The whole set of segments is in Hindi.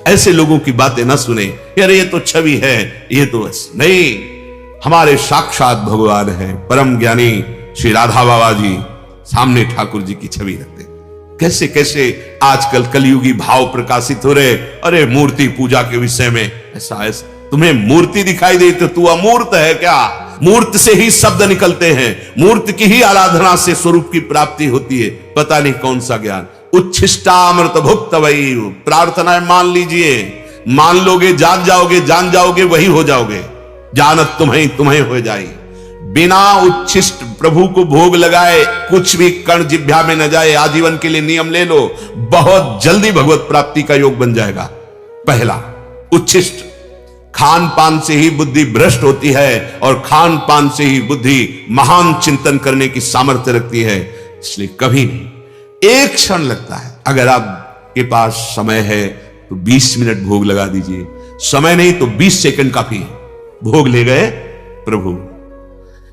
ऐसे लोगों की बातें ना सुने, यार ये तो छवि है, ये तो नहीं, हमारे साक्षात भगवान है, परम ज्ञानी श्री राधा बाबा जी सामने ठाकुर जी की छवि रखते। कैसे कैसे आजकल कलयुगी भाव प्रकाशित हो रहे। अरे मूर्ति पूजा के विषय में ऐसा तुम्हें मूर्ति दिखाई दे तो तू अमूर्त है क्या? मूर्त से ही शब्द निकलते हैं, मूर्त की ही आराधना से स्वरूप की प्राप्ति होती है। पता नहीं कौन सा ज्ञान। उच्छिष्टामृत भुक्त वही प्रार्थना मान लीजिए, मान लोगे जान जाओगे, जान जाओगे वही हो जाओगे, जानत तुम्हें तुम्हें हो जाए। बिना उच्छिष्ट प्रभु को भोग लगाए कुछ भी कण जिह्वा में न जाए, आजीवन के लिए नियम ले लो, बहुत जल्दी भगवत प्राप्ति का योग बन जाएगा। पहला उच्छिष्ट, खान पान से ही बुद्धि भ्रष्ट होती है और खान पान से ही बुद्धि महान चिंतन करने की सामर्थ्य रखती है। इसलिए कभी नहीं, एक क्षण लगता है। अगर आपके पास समय है तो 20 मिनट भोग लगा दीजिए, समय नहीं तो 20 सेकंड काफी है। भोग ले गए प्रभु,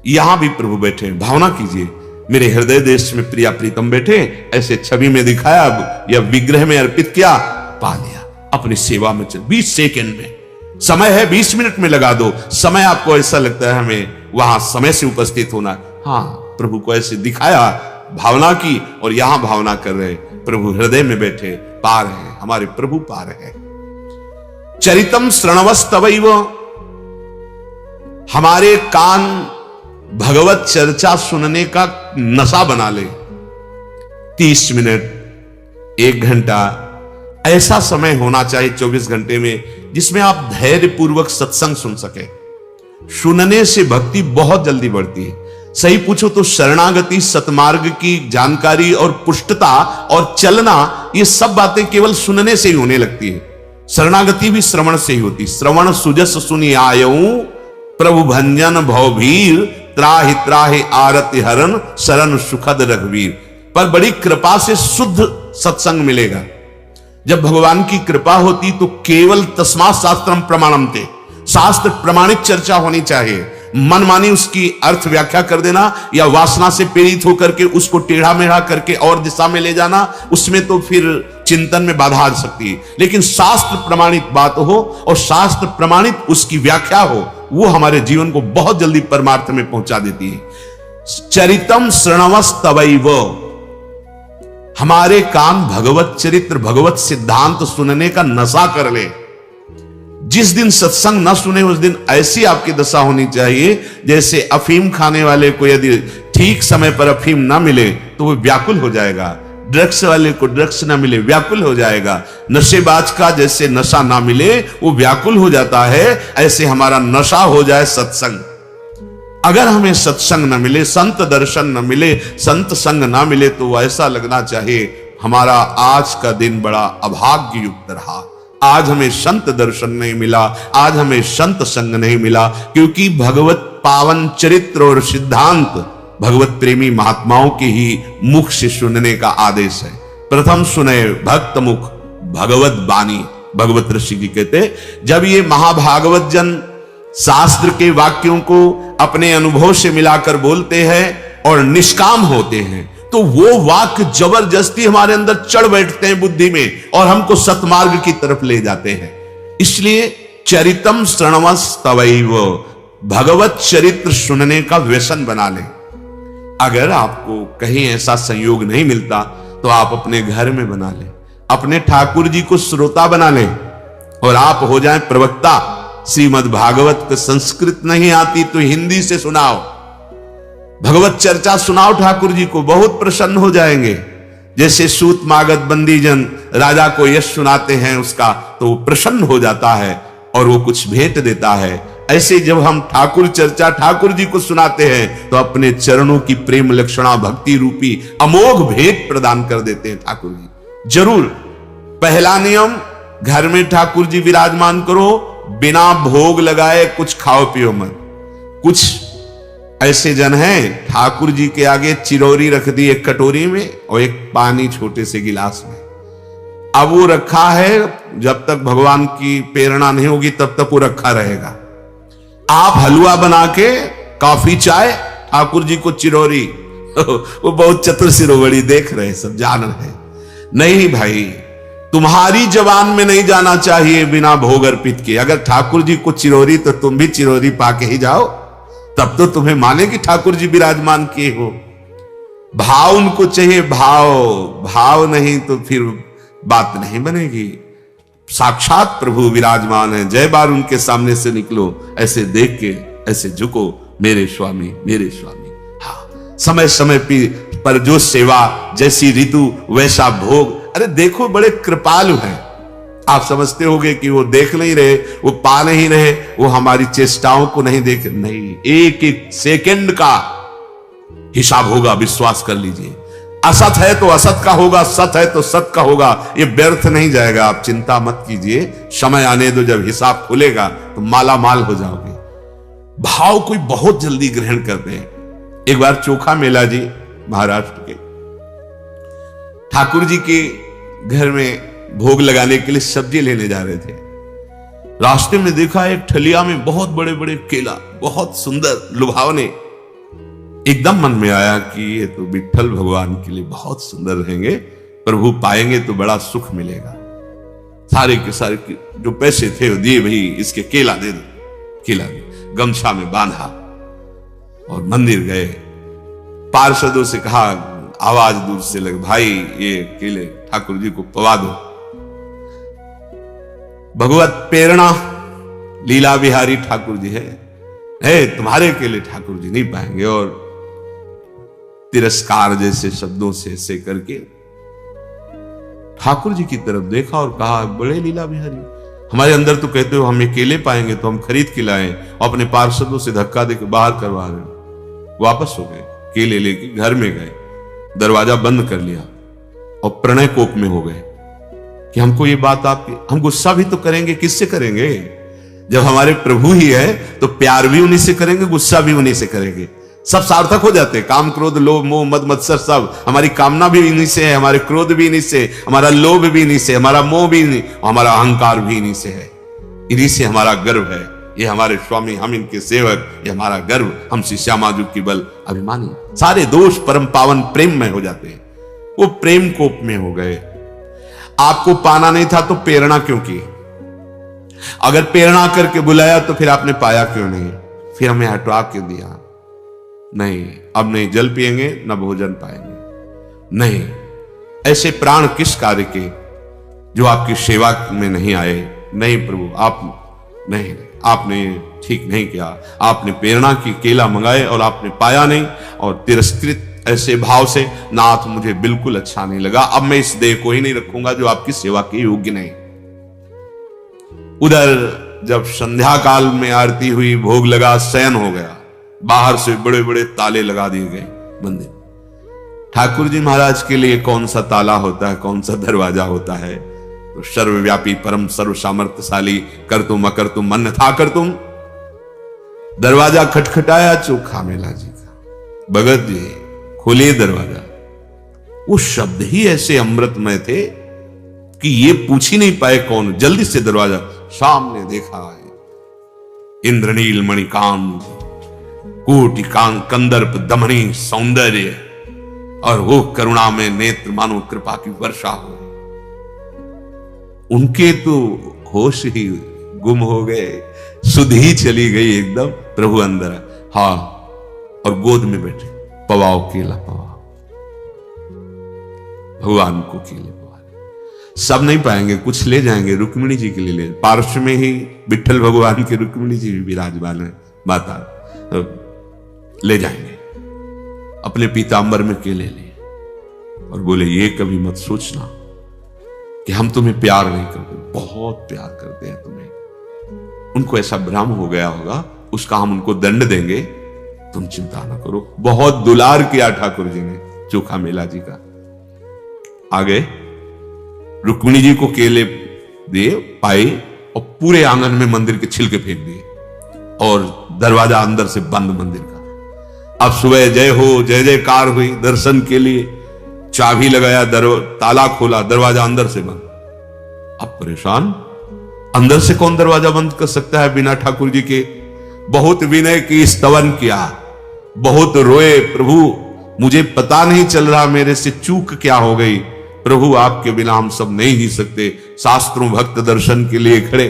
यहां भी प्रभु बैठे, भावना कीजिए मेरे हृदय देश में प्रिया प्रीतम बैठे, ऐसे छवि में दिखाया, अब या विग्रह में अर्पित किया, पा लिया, अपनी सेवा में चल। 20 सेकंड में समय है, 20 मिनट में लगा दो। समय आपको ऐसा लगता है हमें वहां समय से उपस्थित होना, हाँ प्रभु को ऐसे दिखाया, भावना की, और यहां भावना कर रहे, प्रभु हृदय में बैठे, पार है, हमारे प्रभु पार है। चरितम श्रणवस्तवैव, हमारे कान भगवत चर्चा सुनने का नशा बना ले। 30 मिनट, 1 घंटा, ऐसा समय होना चाहिए 24 घंटे में जिसमें आप धैर्य पूर्वक सत्संग सुन सके। सुनने से भक्ति बहुत जल्दी बढ़ती है। सही पूछो तो शरणागति, सतमार्ग की जानकारी और पुष्टता और चलना, ये सब बातें केवल सुनने से ही होने लगती है। शरणागति भी श्रवण से ही होती। श्रवण सुजस सुनि आयऊ, प्रभु भंजन भवभीर, त्राहि त्राहि आरति हरन, शरण सुखद रघुवीर। पर बड़ी कृपा से शुद्ध सत्संग मिलेगा। जब भगवान की कृपा होती तो केवल तस्मात् शास्त्रम प्रमाणम थे, शास्त्र प्रमाणित चर्चा होनी चाहिए। मनमानी उसकी अर्थ व्याख्या कर देना या वासना से प्रेरित होकर के उसको टेढ़ा मेढ़ा करके और दिशा में ले जाना, उसमें तो फिर चिंतन में बाधा आ सकती है। लेकिन शास्त्र प्रमाणित बात हो और शास्त्र प्रमाणित उसकी व्याख्या हो, वो हमारे जीवन को बहुत जल्दी परमार्थ में पहुंचा देती है। चरितम श्रणवस्तवैव, हमारे कान भगवत चरित्र, भगवत सिद्धांत सुनने का नशा कर ले। जिस दिन सत्संग न सुने उस दिन ऐसी आपकी दशा होनी चाहिए जैसे अफीम खाने वाले को यदि ठीक समय पर अफीम ना मिले तो वो व्याकुल हो जाएगा, ड्रग्स वाले को ड्रग्स ना मिले व्याकुल हो जाएगा, नशेबाज का जैसे नशा ना मिले वो व्याकुल हो जाता है, ऐसे हमारा नशा हो जाए सत्संग। अगर हमें सत्संग न मिले, संत दर्शन न मिले, संत संग ना मिले, तो ऐसा लगना चाहिए हमारा आज का दिन बड़ा अभाग्य युक्त रहा। आज हमें संत दर्शन नहीं मिला, आज हमें संत संग नहीं मिला, क्योंकि भगवत पावन चरित्र और सिद्धांत भगवत प्रेमी महात्माओं के ही मुख से सुनने का आदेश है। प्रथम सुने भक्त मुख भगवत बानी। भगवत ऋषि जी कहते, जब ये महाभागवत जन शास्त्र के वाक्यों को अपने अनुभव से मिलाकर बोलते हैं और निष्काम होते हैं, तो वो वाक्य जबरदस्ती हमारे अंदर चढ़ बैठते हैं बुद्धि में और हमको सतमार्ग की तरफ ले जाते हैं। इसलिए चरितम श्रणवस्तवैव, भगवत चरित्र सुनने का व्यसन बना लें। अगर आपको कहीं ऐसा संयोग नहीं मिलता तो आप अपने घर में बना लें, अपने ठाकुर जी को श्रोता बना लें और आप हो जाएं प्रवक्ता। श्रीमद् भागवत को संस्कृत नहीं आती तो हिंदी से सुनाओ, भगवत चर्चा सुनाओ ठाकुर जी को, बहुत प्रसन्न हो जाएंगे। जैसे सूत मागध बंदी जन राजा को यश सुनाते हैं उसका, तो वो प्रसन्न हो जाता है और वो कुछ भेंट देता है। ऐसे जब हम ठाकुर चर्चा ठाकुर जी को सुनाते हैं तो अपने चरणों की प्रेम लक्षणा भक्ति रूपी अमोघ भेंट प्रदान कर देते हैं ठाकुर जी। जरूर पहला नियम, घर में ठाकुर जी विराजमान करो, बिना भोग लगाए कुछ खाओ पियो मत। कुछ ऐसे जन हैं ठाकुर जी के आगे चिरौरी रख दी एक कटोरी में और एक पानी छोटे से गिलास में। अब वो रखा है, जब तक भगवान की प्रेरणा नहीं होगी तब तक वो रखा रहेगा। आप हलवा बना के कॉफी चाय, ठाकुर जी को चिरौरी वो बहुत चतुर सिरोवड़ी देख रहे, सब जान रहे। नहीं भाई, तुम्हारी जबान में नहीं जाना चाहिए बिना भोग अर्पित किए। अगर ठाकुर जी को चिरौरी तो तुम भी चिरौरी पाके ही जाओ, तब तो तुम्हें माने कि ठाकुर जी विराजमान किए हो। भाव उनको चाहिए, भाव नहीं तो फिर बात नहीं बनेगी। साक्षात प्रभु विराजमान है, जय बार उनके सामने से निकलो, ऐसे देख के ऐसे झुको, मेरे स्वामी मेरे स्वामी। हाँ, समय समय पर जो सेवा, जैसी ऋतु वैसा भोग। अरे देखो, बड़े कृपालु हैं। आप समझते होंगे कि वो देख नहीं रहे, वो पा नहीं रहे, वो हमारी चेष्टाओं को नहीं देख, नहीं, एक एक सेकंड का हिसाब होगा, विश्वास कर लीजिए। असत है तो असत का होगा, सत है तो सत का होगा, ये व्यर्थ नहीं जाएगा। आप चिंता मत कीजिए, समय आने दो, जब हिसाब खुलेगा तो माला माल हो जाओगे। भाव कोई बहुत जल्दी ग्रहण करते हैं। एक बार चोखा मेला जी महाराष्ट्र के ठाकुर जी के घर में भोग लगाने के लिए सब्जी लेने जा रहे थे। रास्ते में देखा एक ठलिया में बहुत बड़े बड़े केला, बहुत सुंदर लुभावने। एकदम मन में आया कि ये तो विट्ठल भगवान के लिए बहुत सुंदर रहेंगे, प्रभु पाएंगे तो बड़ा सुख मिलेगा। सारे के सारे जो पैसे थे वो दिए, भाई इसके केला दे दो, केला दे, गमछा में बांधा और मंदिर गए। पार्षदों से कहा, आवाज दूर से लगे, भाई ये केले ठाकुर जी को पवा दो। भगवत प्रेरणा लीला बिहारी ठाकुर जी है, तुम्हारे केले ठाकुर जी नहीं पाएंगे। और तिरस्कार जैसे शब्दों से ऐसे करके ठाकुर जी की तरफ देखा और कहा, बड़े लीला बिहारी, हमारे अंदर तो कहते हो हम ये केले पाएंगे तो हम खरीद के लाए, अपने पार्षदों से धक्का देकर बाहर करवा रहे हो। वापस हो गए, केले लेके घर में गए, दरवाजा बंद कर लिया और प्रणय कोप में हो गए कि हमको ये बात आपकी, हम गुस्सा भी तो करेंगे, किससे करेंगे? जब हमारे प्रभु ही है तो प्यार भी उन्हीं से करेंगे, गुस्सा भी उन्हीं से करेंगे, सब सार्थक हो जाते हैं। काम क्रोध लोभ मोह मद मत्सर सब, हमारी कामना भी इन्हीं से है, हमारे क्रोध भी इन्हीं से, हमारा लोभ भी इन्हीं से, हमारा मोह भी इन्हीं, हमारा अहंकार भी इन्हीं से है। इन्हीं से हमारा गर्व है। ये हमारे स्वामी, हम इनके सेवक, ये हमारा गर्व, हम श्री श्यामाजू की बल अभिमानी। सारे दोष परम पावन प्रेम में हो जाते हैं। वो प्रेम कोप में हो गए। आपको पाना नहीं था तो प्रेरणा क्यों की? अगर प्रेरणा करके बुलाया तो फिर आपने पाया क्यों नहीं? फिर हमें हटवा क्यों दिया? नहीं, अब नहीं जल पिएंगे न भोजन पाएंगे। नहीं, ऐसे प्राण किस कार्य के जो आपकी सेवा में नहीं आए? नहीं प्रभु, आप नहीं, आपने ठीक नहीं किया। आपने प्रेरणा की, केला मंगाए और आपने पाया नहीं, और तिरस्कृत ऐसे भाव से, नाथ मुझे बिल्कुल अच्छा नहीं लगा, अब मैं इस देह को ही नहीं रखूंगा जो आपकी सेवा के योग्य नहीं। उधर जब संध्या काल में आरती हुई, भोग लगा, शयन हो गया, बाहर से बड़े बड़े ताले लगा दिए गए मंदिर। ठाकुर जी महाराज के लिए कौन सा ताला होता है, कौन सा दरवाजा होता है? तो सर्वव्यापी परम सर्व सामर्थ्यशाली कर तुम अकर तुम मन था कर तुम। दरवाजा खटखटाया चोखा मेला जी का, भगत जी खोलिए दरवाजा। वो शब्द ही ऐसे अमृतमय थे कि ये पूछ ही नहीं पाए कौन। जल्दी से दरवाजा, सामने देखा है इंद्रनील मणिकांत कोटि कंदर्प दमनी सौंदर्य, और वो करुणा में नेत्र मानो कृपा की वर्षा हो। उनके तो होश ही गुम हो गए, सुध ही चली गई एकदम। प्रभु अंदर, हाँ, और गोद में बैठे, पवाओ केला पवाओ, भगवान को केले पवा। सब नहीं पाएंगे, कुछ ले जाएंगे, रुक्मिणी जी के लिए ले। पार्श्व में ही विट्ठल भगवान के रुक्मिणी जी भी विराजमान है, माता, तो ले जाएंगे। अपने पीतांबर में केले लिए और बोले, ये कभी मत सोचना कि हम तुम्हें प्यार नहीं करते, बहुत प्यार करते हैं तुम्हें। उनको ऐसा भ्रम हो गया होगा, उसका हम उनको दंड देंगे, तुम चिंता ना करो। बहुत दुलार किया ठाकुर जी ने चोखा मेला जी का। आगे रुक्मिणी जी को केले दिए, पाए, और पूरे आंगन में मंदिर के छिलके फेंक दिए और दरवाजा अंदर से बंद मंदिर का। अब सुबह जय हो, जय जयकार हुई दर्शन के लिए। चाबी लगाया, ताला खोला, दरवाजा अंदर से बंद। अब परेशान, अंदर से कौन दरवाजा बंद कर सकता है बिना ठाकुर जी के? बहुत विनय की, स्तवन किया, बहुत रोए, प्रभु मुझे पता नहीं चल रहा मेरे से चूक क्या हो गई, प्रभु आपके बिना हम सब नहीं जी सकते। शास्त्रों भक्त दर्शन के लिए खड़े।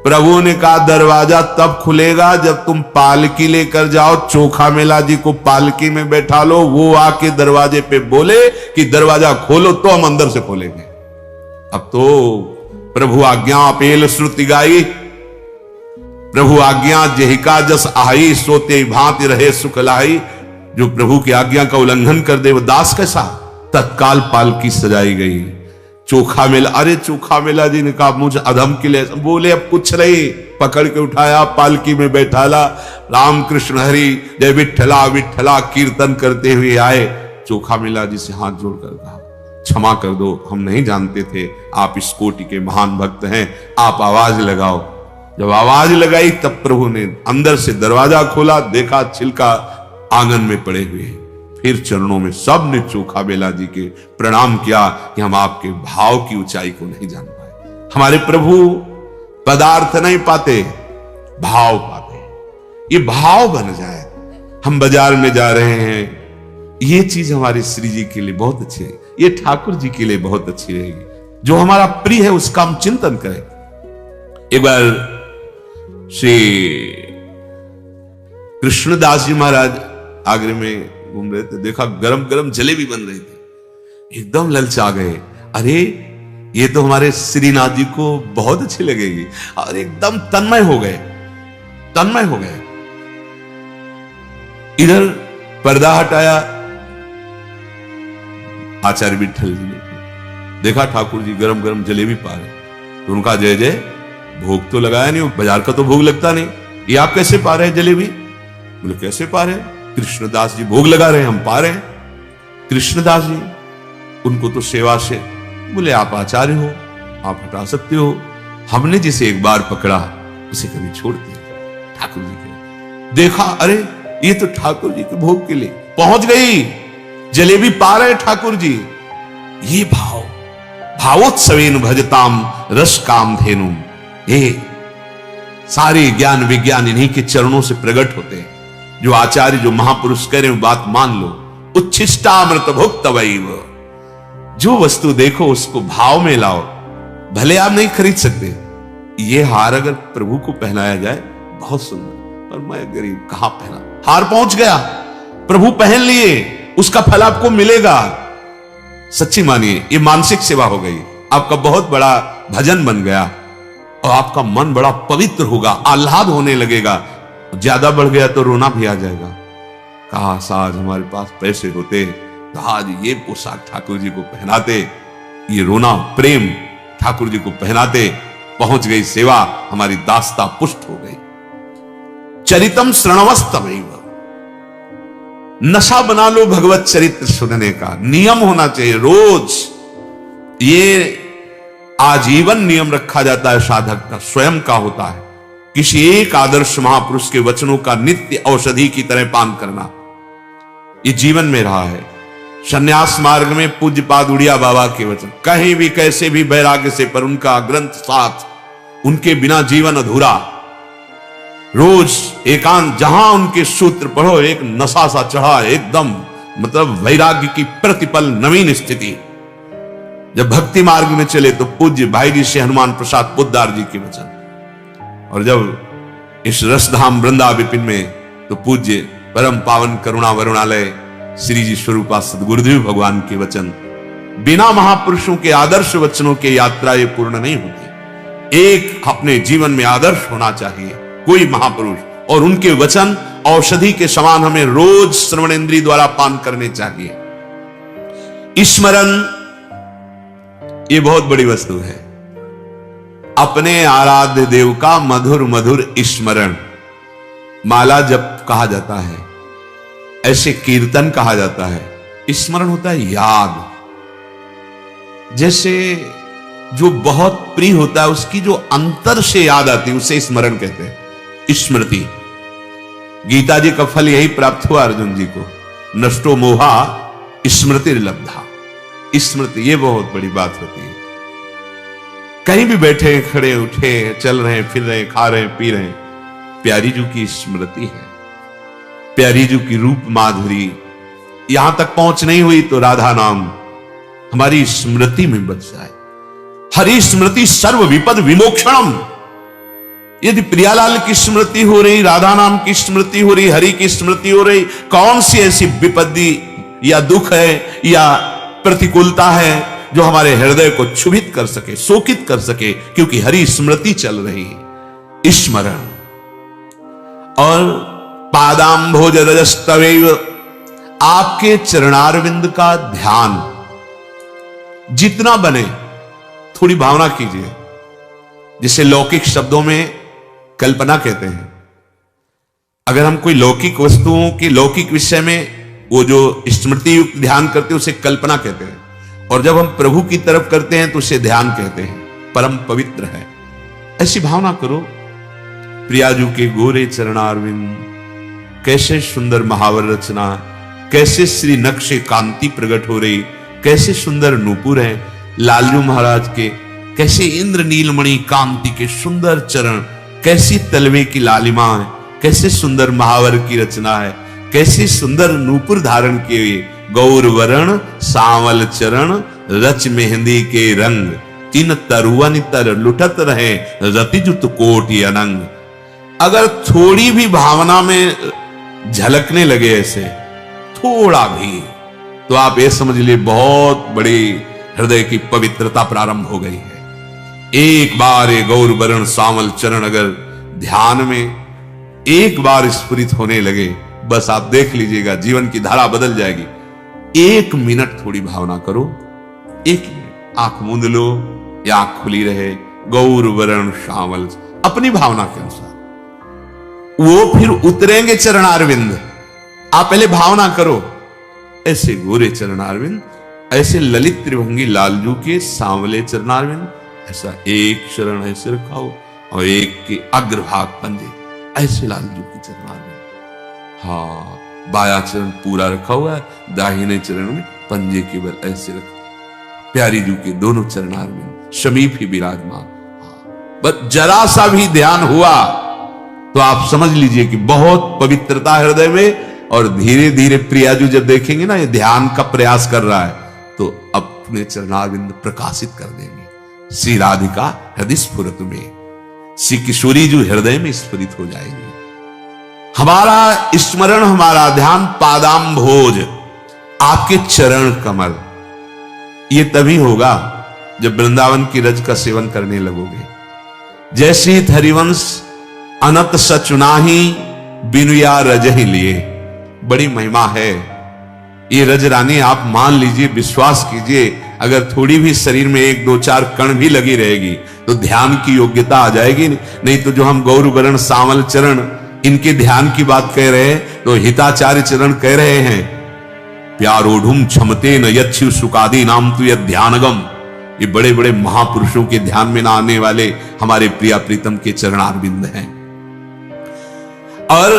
प्रभु ने कहा दरवाजा तब खुलेगा जब तुम पालकी लेकर जाओ, चोखा मेला जी को पालकी में बैठा लो, वो आके दरवाजे पे बोले कि दरवाजा खोलो तो हम अंदर से खोलेंगे। अब तो प्रभु आज्ञा पेल श्रुति गाई, प्रभु आज्ञा जेहिका जस आई, सोते भांति रहे सुख लाई। जो प्रभु की आज्ञा का उल्लंघन कर दे वो दास कैसा। तत्काल पालकी सजाई गई। चोखा मेला, अरे चोखा मेला जी ने कहा मुझे अधम के लिए बोले, अब कुछ नहीं, पकड़ के उठाया, पालकी में बैठाला, राम कृष्ण हरि जय विठला विठला कीर्तन करते हुए आए। चोखा मेला जी से हाथ जोड़कर कहा क्षमा कर दो, हम नहीं जानते थे आप इस कोटि के महान भक्त हैं, आप आवाज लगाओ। जब आवाज लगाई तब प्रभु ने अंदर से दरवाजा खोला, देखा छिलका आंगन में पड़े हुए। फिर चरणों में सब ने चोखा बेला जी के प्रणाम किया कि हम आपके भाव की ऊंचाई को नहीं जान पाए। हमारे प्रभु पदार्थ नहीं पाते, भाव पाते। ये भाव बन जाए। हम बाजार में जा रहे हैं, ये चीज हमारे श्री जी के लिए बहुत अच्छी है, ये ठाकुर जी के लिए बहुत अच्छी रहेगी। जो हमारा प्रिय है उसका हम चिंतन करें। एक बार श्री कृष्णदास जी महाराज आगरे में घूम रहे थे, देखा गरम गरम जलेबी बन रही थी, एकदम ललचा गए। अरे ये तो हमारे श्रीनाथ जी को बहुत अच्छी लगेगी, और एकदम तन्मय हो गए, तन्मय हो गए। इधर पर्दा हटाया, आचार्य विठल जी ने देखा ठाकुर जी गरम गरम जलेबी पा रहे, तो उनका जय जय, भोग तो लगाया नहीं, बाजार का तो भोग लगता नहीं, ये आप कैसे पा रहे हैं जलेबी? बोले कैसे पा रहे हैं? कृष्णदास जी भोग लगा रहे हैं, हम पा रहे हैं। कृष्णदास जी, उनको तो सेवा से, बोले आप आचार्य हो, आप हटा सकते हो, हमने जिसे एक बार पकड़ा उसे कभी छोड़ दिया। ठाकुर जी के देखा, अरे ये तो ठाकुर जी के भोग के लिए पहुंच गई, जलेबी पा रहे ठाकुर जी। ये भाव, भावोत्सवेन भजताम रस काम धेनु, ये सारे ज्ञान विज्ञान इन्हीं के चरणों से प्रकट होते हैं। जो आचार्य, जो महापुरुष कह रहे हैं बात मान लो। उच्छिष्टामृत भुक्त वैव, जो वस्तु देखो उसको भाव में लाओ, भले आप नहीं खरीद सकते। ये हार अगर प्रभु को पहनाया जाए बहुत सुंदर, पर मैं गरीब कहां पहना। हार पहुंच गया, प्रभु पहन लिए, उसका फल आपको मिलेगा। सच्ची मानिए, ये मानसिक सेवा हो गई, आपका बहुत बड़ा भजन बन गया, और आपका मन बड़ा पवित्र होगा, आह्लाद होने लगेगा। ज्यादा बढ़ गया तो रोना भी आ जाएगा। काश आज हमारे पास पैसे होते तो आज ये पोशाक ठाकुर जी को पहनाते, ये रोना प्रेम ठाकुर जी को पहनाते। पहुंच गई सेवा, हमारी दास्ता पुष्ट हो गई। चरितम श्रणवस्तमैव, नशा बना लो भगवत चरित्र सुनने का, नियम होना चाहिए रोज। ये आजीवन नियम रखा जाता है, साधक का स्वयं का होता है। किसी एक आदर्श महापुरुष के वचनों का नित्य औषधि की तरह पान करना, ये जीवन में रहा है। संन्यास मार्ग में पूज्यपाद उड़िया बाबा के वचन, कहीं भी कैसे भी वैराग्य से, पर उनका ग्रंथ साथ, उनके बिना जीवन अधूरा। रोज एकांत, जहां उनके सूत्र पढ़ो, एक नशा सा चढ़ा, एकदम मतलब वैराग्य की प्रतिपल नवीन स्थिति। जब भक्ति मार्ग में चले तो पूज्य भाई जी से हनुमान प्रसाद पोद्दार जी के वचन, और जब इस रसधाम वृंदा विपिन में तो पूज्य परम पावन करुणा वरुणालय श्री जी स्वरूपा सदगुरुदेव भगवान के वचन। बिना महापुरुषों के आदर्श वचनों के यात्रा ये पूर्ण नहीं होती। एक अपने जीवन में आदर्श होना चाहिए कोई महापुरुष, और उनके वचन औषधि के समान हमें रोज श्रवणेंद्रिय द्वारा पान करने चाहिए। स्मरण, ये बहुत बड़ी वस्तु है। अपने आराध्य देव का मधुर मधुर स्मरण, माला जप कहा जाता है, ऐसे कीर्तन कहा जाता है। स्मरण होता है याद। जैसे जो बहुत प्रिय होता है उसकी जो अंतर से याद आती है उसे स्मरण कहते हैं, स्मृति। गीता जी का फल यही प्राप्त हुआ अर्जुन जी को, नष्टो मोहा स्मृति लब्धा। स्मृति, ये बहुत बड़ी बात होती है। कहीं भी बैठे, खड़े, उठे, चल रहे, फिर रहे, खा रहे, पी रहे, प्यारी जी की स्मृति है। प्यारी जी की रूप माधुरी, यहां तक पहुंच नहीं हुई तो राधा नाम, हमारी स्मृति में बच जाए। हरि स्मृति सर्व विपद विमोक्षणम। यदि प्रियालाल की स्मृति हो रही, राधा नाम की स्मृति हो रही, हरि की स्मृति हो रही, कौन सी ऐसी विपत्ति या दुख है या प्रतिकूलता है जो हमारे हृदय को क्षुभित कर सके, शोकित कर सके, क्योंकि हरि स्मृति चल रही है, स्मरण। और पादाम्भोज रजस्तवेव, आपके चरणारविंद का ध्यान जितना बने थोड़ी भावना कीजिए, जिसे लौकिक शब्दों में कल्पना कहते हैं। अगर हम कोई लौकिक वस्तुओं की लौकिक विषय में वो जो स्मृति युक्त ध्यान करते हैं उसे कल्पना कहते हैं, और जब हम प्रभु की तरफ करते हैं तो उसे ध्यान कहते हैं, परम पवित्र है। ऐसी भावना करो, प्रियाजू के गोरे चरणारविंद, कैसे सुंदर महावर रचना, कैसे श्री नक्शे कांति प्रकट हो रही, कैसे सुंदर नूपुर है लालजू महाराज के, कैसे इंद्र नीलमणि कांति के सुंदर चरण, कैसी तलवे की लालिमा है, कैसे सुंदर महावर की रचना है, कैसी सुंदर नूपुर धारण किए हुए, गौर वरण सांवल चरण रच मेहंदी के रंग, तीन तरुवन तर लुटत रहे रतिजुत कोटि अनंग। अगर थोड़ी भी भावना में झलकने लगे ऐसे थोड़ा भी, तो आप ये समझ लिए बहुत बड़ी हृदय की पवित्रता प्रारंभ हो गई है। एक बार ये गौर वरण सांवल चरण अगर ध्यान में एक बार स्फुरित होने लगे, बस आप देख लीजिएगा जीवन की धारा बदल जाएगी। 1 मिनट थोड़ी भावना करो, 1 मिनट आंख मूंद लो या आंख खुली रहे, गौर वरण सांवल, अपनी भावना के अनुसार वो फिर उतरेंगे चरणारविंद। आप पहले भावना करो, ऐसे गोरे चरणारविंद, ऐसे ललित त्रिभंगी लालजू के सांवले चरणारविंद, ऐसा एक चरण ऐसे रखा हो और एक के अग्रभाग पंजे ऐसे लालजू के चरणारविंद। हाँ, बाया चरण पूरा रखा हुआ है, दाहिने चरण में पंजे केवल ऐसे रखा, प्यारी जू के दोनों चरणारविंद समीप ही विराजमान। बस जरा सा भी ध्यान हुआ तो आप समझ लीजिए कि बहुत पवित्रता हृदय में, और धीरे धीरे प्रियाजू जब देखेंगे ना ये ध्यान का प्रयास कर रहा है, तो अपने चरणारविंद प्रकाशित कर देंगे। श्री राधिका हृदय स्फुरत में, श्री किशोरी जो हृदय में स्फुरित हो जाएंगे। हमारा स्मरण, हमारा ध्यान पादाम्भोज, आपके चरण कमल, ये तभी होगा जब वृंदावन की रज का सेवन करने लगोगे। जैसे ही हरिवंश अनंत सचुनाही बिनुया रज ही लिए, बड़ी महिमा है ये रज रानी। आप मान लीजिए, विश्वास कीजिए, अगर थोड़ी भी शरीर में 1 2 4 कण भी लगी रहेगी तो ध्यान की योग्यता आ जाएगी। नहीं तो जो हम गौर वरण सांवल चरण इनके ध्यान की बात कह रहे हैं, तो हिताचार्य चरण कह रहे हैं, प्यारोढ़ुम क्षमते न यच्छु सुकादि नाम तु यद ध्यानगम। ये बड़े बड़े महापुरुषों के ध्यान में ना आने वाले हमारे प्रिया प्रीतम के चरणारविंद हैं। और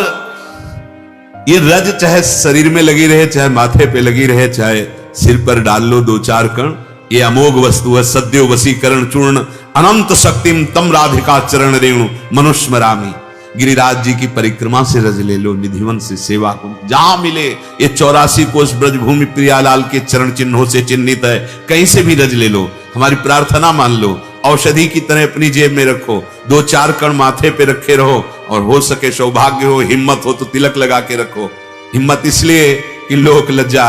ये रज चाहे शरीर में लगी रहे, चाहे माथे पे लगी रहे, चाहे सिर पर डाल लो 2 4 कण, ये अमोघ वस्तु है। सद्यो वसीकरण चूर्ण अनंत शक्तिम तम राधिका चरण रेणु मनुष्मरामी। गिरिराज जी की परिक्रमा से रज ले लो, निधिवन से सेवा को जहां मिले, ये 84 कोस ब्रजभूमि प्रियालाल के चरण चिन्हों से चिन्हित है, कहीं से भी रज ले लो। हमारी प्रार्थना मान लो, औषधि की तरह अपनी जेब में रखो, 2 4 कण माथे पे रखे रहो, और हो सके सौभाग्य हो, हिम्मत हो तो तिलक लगा के रखो। हिम्मत इसलिए कि लोक लज्जा,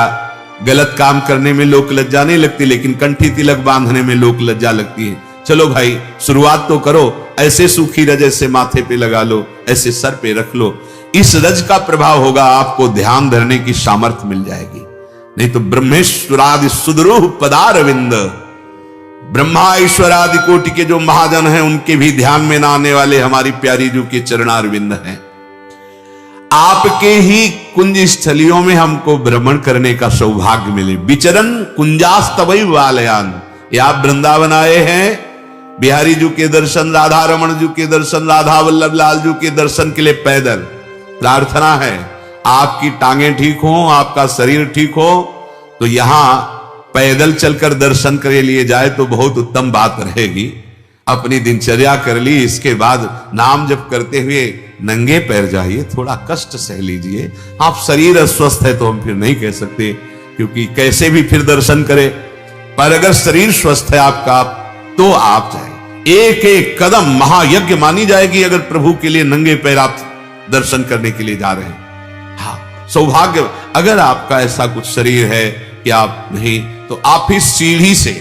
गलत काम करने में लोक लज्जा नहीं लगती, लेकिन कंठी तिलक बांधने में लोक लज्जा लगती है। चलो भाई, शुरुआत तो करो, ऐसे सूखी रज ऐसे माथे पे लगा लो, ऐसे सर पे रख लो। इस रज का प्रभाव होगा, आपको ध्यान धरने की सामर्थ्य मिल जाएगी। नहीं तो ब्रह्मेश्वरादि सुदरूह पदारविंद, ब्रह्मा ईश्वरादि कोटि के जो महाजन हैं उनके भी ध्यान में ना आने वाले हमारी प्यारी जू के चरणारविंद हैं। आपके ही कुंज स्थलियों में हमको भ्रमण करने का सौभाग्य मिले। विचरण कुंजास्तवै वालयान, ये आप वृंदावन आए हैं, बिहारी जू के दर्शन, राधा रमण जू के दर्शन, राधा वल्लभ लाल जू के दर्शन के लिए पैदल। प्रार्थना है आपकी टांगें ठीक हो, आपका शरीर ठीक हो, तो यहां पैदल चलकर दर्शन के लिए जाए तो बहुत उत्तम बात रहेगी। अपनी दिनचर्या कर ली, इसके बाद नाम जप करते हुए नंगे पैर जाइए, थोड़ा कष्ट सह लीजिए। आप शरीर अस्वस्थ है तो हम फिर नहीं कह सकते, क्योंकि कैसे भी फिर दर्शन करें। पर अगर शरीर स्वस्थ है आपका तो आप जाए। एक एक कदम महायज्ञ मानी जाएगी अगर प्रभु के लिए नंगे पैर आप दर्शन करने के लिए जा रहे हैं। हाँ, सौभाग्य। अगर आपका ऐसा कुछ शरीर है कि आप नहीं, तो आप इस सीढ़ी से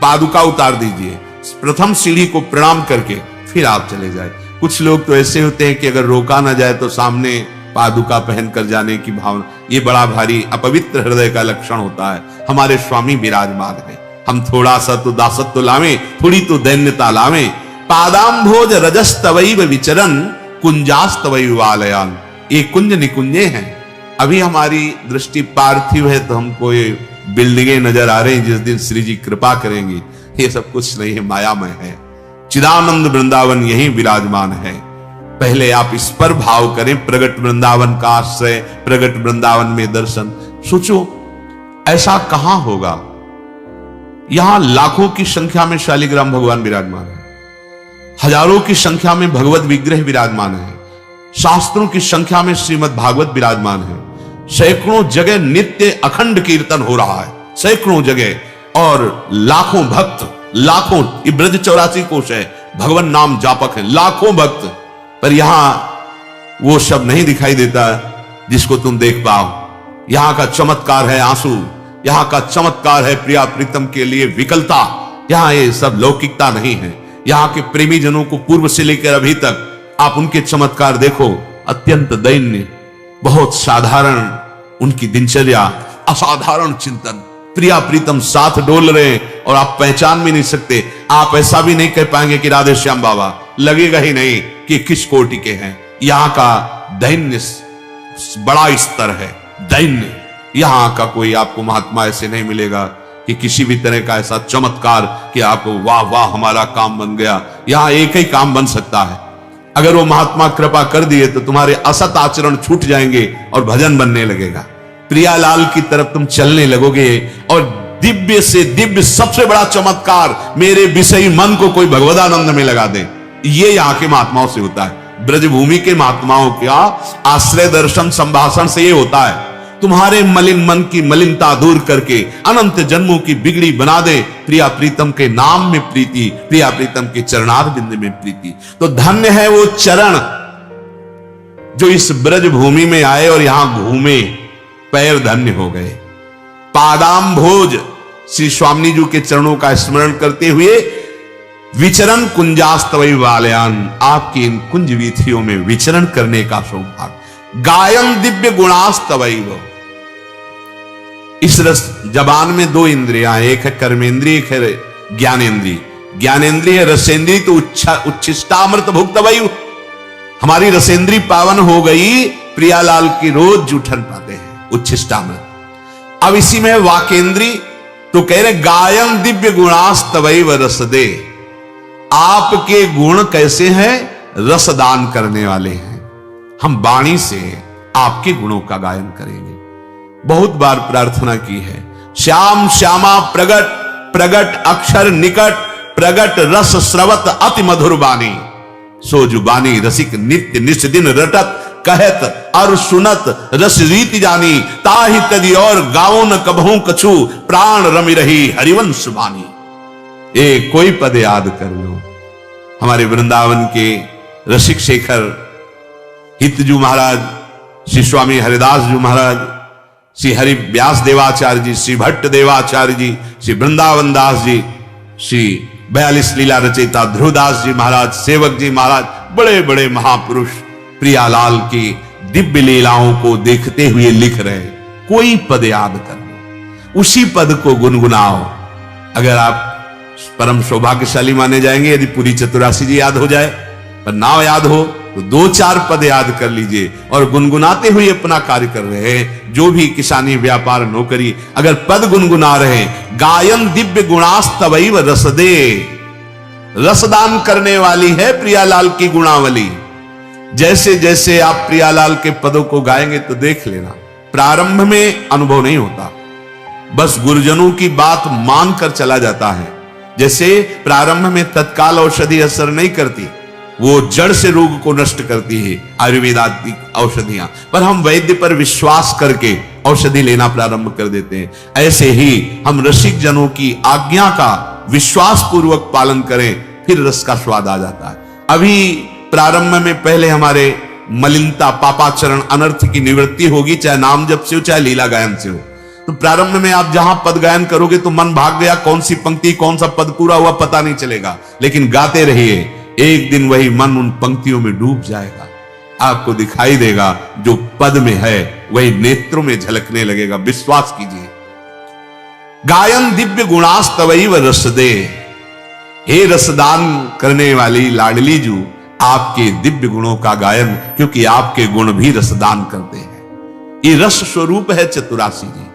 पादुका उतार दीजिए, प्रथम सीढ़ी को प्रणाम करके फिर आप चले जाए। कुछ लोग तो ऐसे होते हैं कि अगर रोका ना जाए तो सामने पादुका पहनकर जाने की भावना, ये बड़ा भारी अपवित्र हृदय का लक्षण होता है। हमारे स्वामी विराजमान है, हम थोड़ा सा तो दासत्व लावे, थोड़ी तो दैन्यता लावे। पादाम्भोज रजस्तवैव विचरन कुंजास्तवैव वालयान। ये कुंज निकुंजे हैं। अभी हमारी दृष्टि पार्थिव है तो हमको ये बिल्डिंगें नजर आ रही हैं, जिस दिन श्री जी कृपा करेंगे ये सब कुछ नहीं है, मायामय है। चिदानंद वृंदावन यही विराजमान है। पहले आप इस पर भाव करें, प्रगट वृंदावन का आश्रय, प्रगट वृंदावन में दर्शन। सोचो ऐसा कहां होगा। यहां लाखों की संख्या में शालिग्राम भगवान विराजमान है, हजारों की संख्या में भगवत विग्रह विराजमान है, शास्त्रों की संख्या में श्रीमद् भागवत विराजमान है, सैकड़ों जगह नित्य अखंड कीर्तन हो रहा है, सैकड़ों जगह, और लाखों भक्त, लाखों, ये ब्रज 84 कोश है, भगवान नाम जापक है, लाखों भक्त। पर यहां वो सब नहीं दिखाई देता जिसको तुम देख पाओ। यहां का चमत्कार है आंसू, यहां का चमत्कार है प्रिया प्रीतम के लिए विकलता। यहां ये सब लौकिकता नहीं है। यहां के प्रेमी जनों को पूर्व से लेकर अभी तक आप उनके चमत्कार देखो, अत्यंत दैन्य, बहुत साधारण उनकी दिनचर्या, असाधारण चिंतन। प्रिया प्रीतम साथ डोल रहे हैं और आप पहचान भी नहीं सकते। आप ऐसा भी नहीं कह पाएंगे कि राधे श्याम बाबा, लगेगा ही नहीं कि किस कोटि के हैं। यहां का दैन्य बड़ा स्तर है, दैन्य। यहां का कोई आपको महात्मा ऐसे नहीं मिलेगा कि किसी भी तरह का ऐसा चमत्कार कि आपको वाह वाह हमारा काम बन गया। यहां एक ही काम बन सकता है, अगर वो महात्मा कृपा कर दिए तो तुम्हारे असत आचरण छूट जाएंगे और भजन बनने लगेगा। प्रियालाल की तरफ तुम चलने लगोगे और दिव्य से दिव्य सबसे बड़ा चमत्कार, मेरे विषयी मन को कोई भगवदानंद में लगा दे। ये यहाँ के महात्माओं से होता है। ब्रजभूमि के महात्माओं का आश्रय दर्शन संभाषण से ये होता है, तुम्हारे मलिन मन की मलिनता दूर करके अनंत जन्मों की बिगड़ी बना दे। प्रिया प्रीतम के नाम में प्रीति, प्रिया प्रीतम के चरणार बिंद में प्रीति। तो धन्य है वो चरण जो इस ब्रज भूमि में आए और यहां घूमे, पैर धन्य हो गए। पादाम्भोज श्री स्वामी जी के चरणों का स्मरण करते हुए विचरण कुंजास्तवैव वालयान, आपकी इन कुंज वीथियों में विचरण करने का सौभाग्य। गायन दिव्य गुणास्तवैव। इस रस जबान में दो इंद्रियां, एक है कर्मेंद्रिय, एक है ज्ञानेन्द्रिय। ज्ञानेन्द्रिय है रसेंद्रिय, तो उच्छिष्टामृत भुक्तवैव। हमारी रसेंद्रिय पावन हो गई, प्रियालाल की रोज जूठन पाते हैं उच्छिष्टामृत। अब इसी में वाकेंद्री, तो कह रहे गायन दिव्य गुणास्तवैव रसदे। आपके गुण कैसे हैं? रसदान करने वाले हैं। हम वाणी से आपके गुणों का गायन करेंगे। बहुत बार प्रार्थना की है, श्याम श्यामा प्रगट, प्रगट अक्षर निकट, प्रगट रस स्रवत अति मधुर बानी। सो जुबानी रसिक नित्य निस दिन रटत, कहत और सुनत रस रीति जानी। ताहि तदि और गाओ न कबहू कछु, प्राण रमि रही हरिवंश बानी। एक कोई पद याद कर लो। हमारे वृंदावन के रसिक शेखर हितजू महाराज, श्री स्वामी हरिदास जी महाराज, श्री हरि व्यास देवाचार्य जी, श्री भट्ट देवाचार्य जी, श्री वृंदावन दास जी, श्री 42 लीला रचयिता ध्रुवदास जी महाराज, सेवक जी महाराज, बड़े बड़े महापुरुष प्रियालाल की दिव्य लीलाओं को देखते हुए लिख रहे। कोई पद याद कर लो, उसी पद को गुनगुनाओ। अगर आप परम सौभाग्यशाली माने जाएंगे यदि पूरी चतुरासी जी याद हो जाए, पर नाम याद हो तो 2-4 पद याद कर लीजिए और गुनगुनाते हुए अपना कार्य कर रहे हैं। जो भी किसानी व्यापार नौकरी, अगर पद गुनगुना रहे, गायन दिव्य गुणास्तवैव रसदे। रसदान करने वाली है प्रियालाल की गुणावली। जैसे जैसे आप प्रियालाल के पदों को गाएंगे तो देख लेना, प्रारंभ में अनुभव नहीं होता, बस गुरुजनों की बात मानकर चला जाता है। जैसे प्रारंभ में तत्काल औषधि असर नहीं करती, वो जड़ से रोग को नष्ट करती है आयुर्वेदात्मिक औषधियां, पर हम वैद्य पर विश्वास करके औषधि लेना प्रारंभ कर देते हैं। ऐसे ही हम रसिक जनों की आज्ञा का विश्वास पूर्वक पालन करें, फिर रस का स्वाद आ जाता है। अभी प्रारंभ में पहले हमारे मलिनता, पापाचरण, अनर्थ की निवृत्ति होगी, चाहे नाम जप से हो चाहे लीला गायन से हो। तो प्रारंभ में आप जहां पद गायन करोगे तो मन भाग गया, कौन सी पंक्ति कौन सा पद पूरा हुआ पता नहीं चलेगा, लेकिन गाते रहिए, एक दिन वही मन उन पंक्तियों में डूब जाएगा। आपको दिखाई देगा जो पद में है वही नेत्रों में झलकने लगेगा। विश्वास कीजिए। गायन दिव्य गुणास्तवई व रसदे, हे रसदान करने वाली लाडली जू, आपके दिव्य गुणों का गायन, क्योंकि आपके गुण भी रसदान करते हैं। ये रस स्वरूप है चतुरासी जी।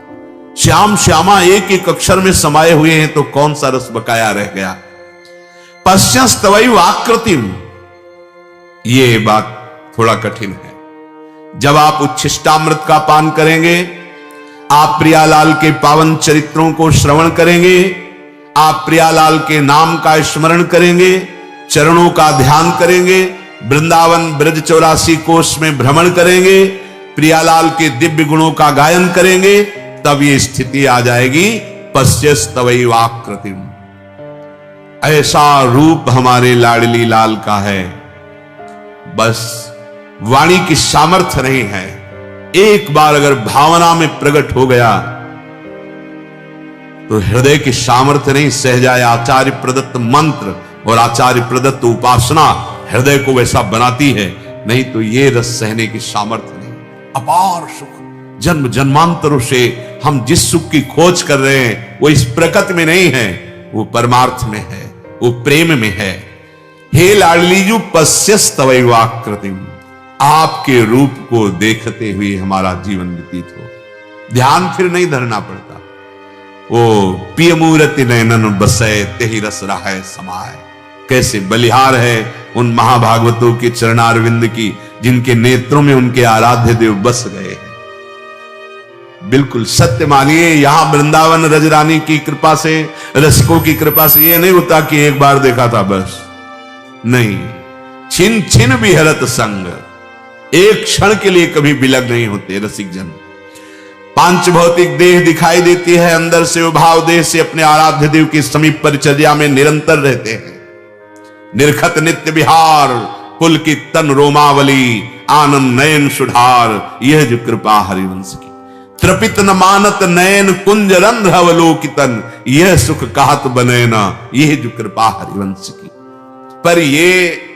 श्याम श्यामा एक एक अक्षर में समाये हुए हैं, तो कौन सा रस बकाया रह गया। पश्यस्तवैव आकृतिम, ये बात थोड़ा कठिन है। जब आप उच्छिष्टामृत का पान करेंगे, आप प्रियालाल के पावन चरित्रों को श्रवण करेंगे, आप प्रियालाल के नाम का स्मरण करेंगे, चरणों का ध्यान करेंगे, वृंदावन ब्रज 84 कोष में भ्रमण करेंगे, प्रियालाल के दिव्य गुणों का गायन करेंगे, तब ये स्थिति आ जाएगी पश्यस्तवैव आकृतिम। ऐसा रूप हमारे लाडली लाल का है, बस वाणी की सामर्थ्य नहीं है। एक बार अगर भावना में प्रकट हो गया तो हृदय की सामर्थ्य नहीं सह जाए। आचार्य प्रदत्त मंत्र और आचार्य प्रदत्त उपासना हृदय को वैसा बनाती है, नहीं तो ये रस सहने की सामर्थ्य नहीं। अपार सुख, जन्म जन्मांतरों से हम जिस सुख की खोज कर रहे हैं वो इस प्रकृति में नहीं है, वो परमार्थ में है, वो प्रेम में है। हे लाडलीजू पश्यस्तवैव आकृतिम, आपके रूप को देखते हुए हमारा जीवन व्यतीत हो। ध्यान फिर नहीं धरना पड़ता। वो पिय मूर्ति नयनन बसय तेहि रस रहाय समाय। कैसे बलिहार है उन महाभागवतों के चरणारविंद की, जिनके नेत्रों में उनके आराध्य देव बस गए हैं। बिल्कुल सत्य मानिए, यहां वृंदावन रजरानी की कृपा से, रसिकों की कृपा से ये नहीं होता कि एक बार देखा था बस, नहीं। छिन छिन विहरत संग, एक क्षण के लिए कभी विलग नहीं होते रसिक जन। पांच भौतिक देह दिखाई देती है, अंदर से वो भाव देह से अपने आराध्य देव की समीप परिचर्या में निरंतर रहते हैं। निर्खत नित्य विहार, कुल की तन रोमावली, आनंद नयन सुधार, यह जो कृपा हरिवंश की। त्रपित न मानत नयन कुंज रंध्र अवलोकितन, यह सुख कहत बने न, यह जो कृपा हरिवंश की। पर ये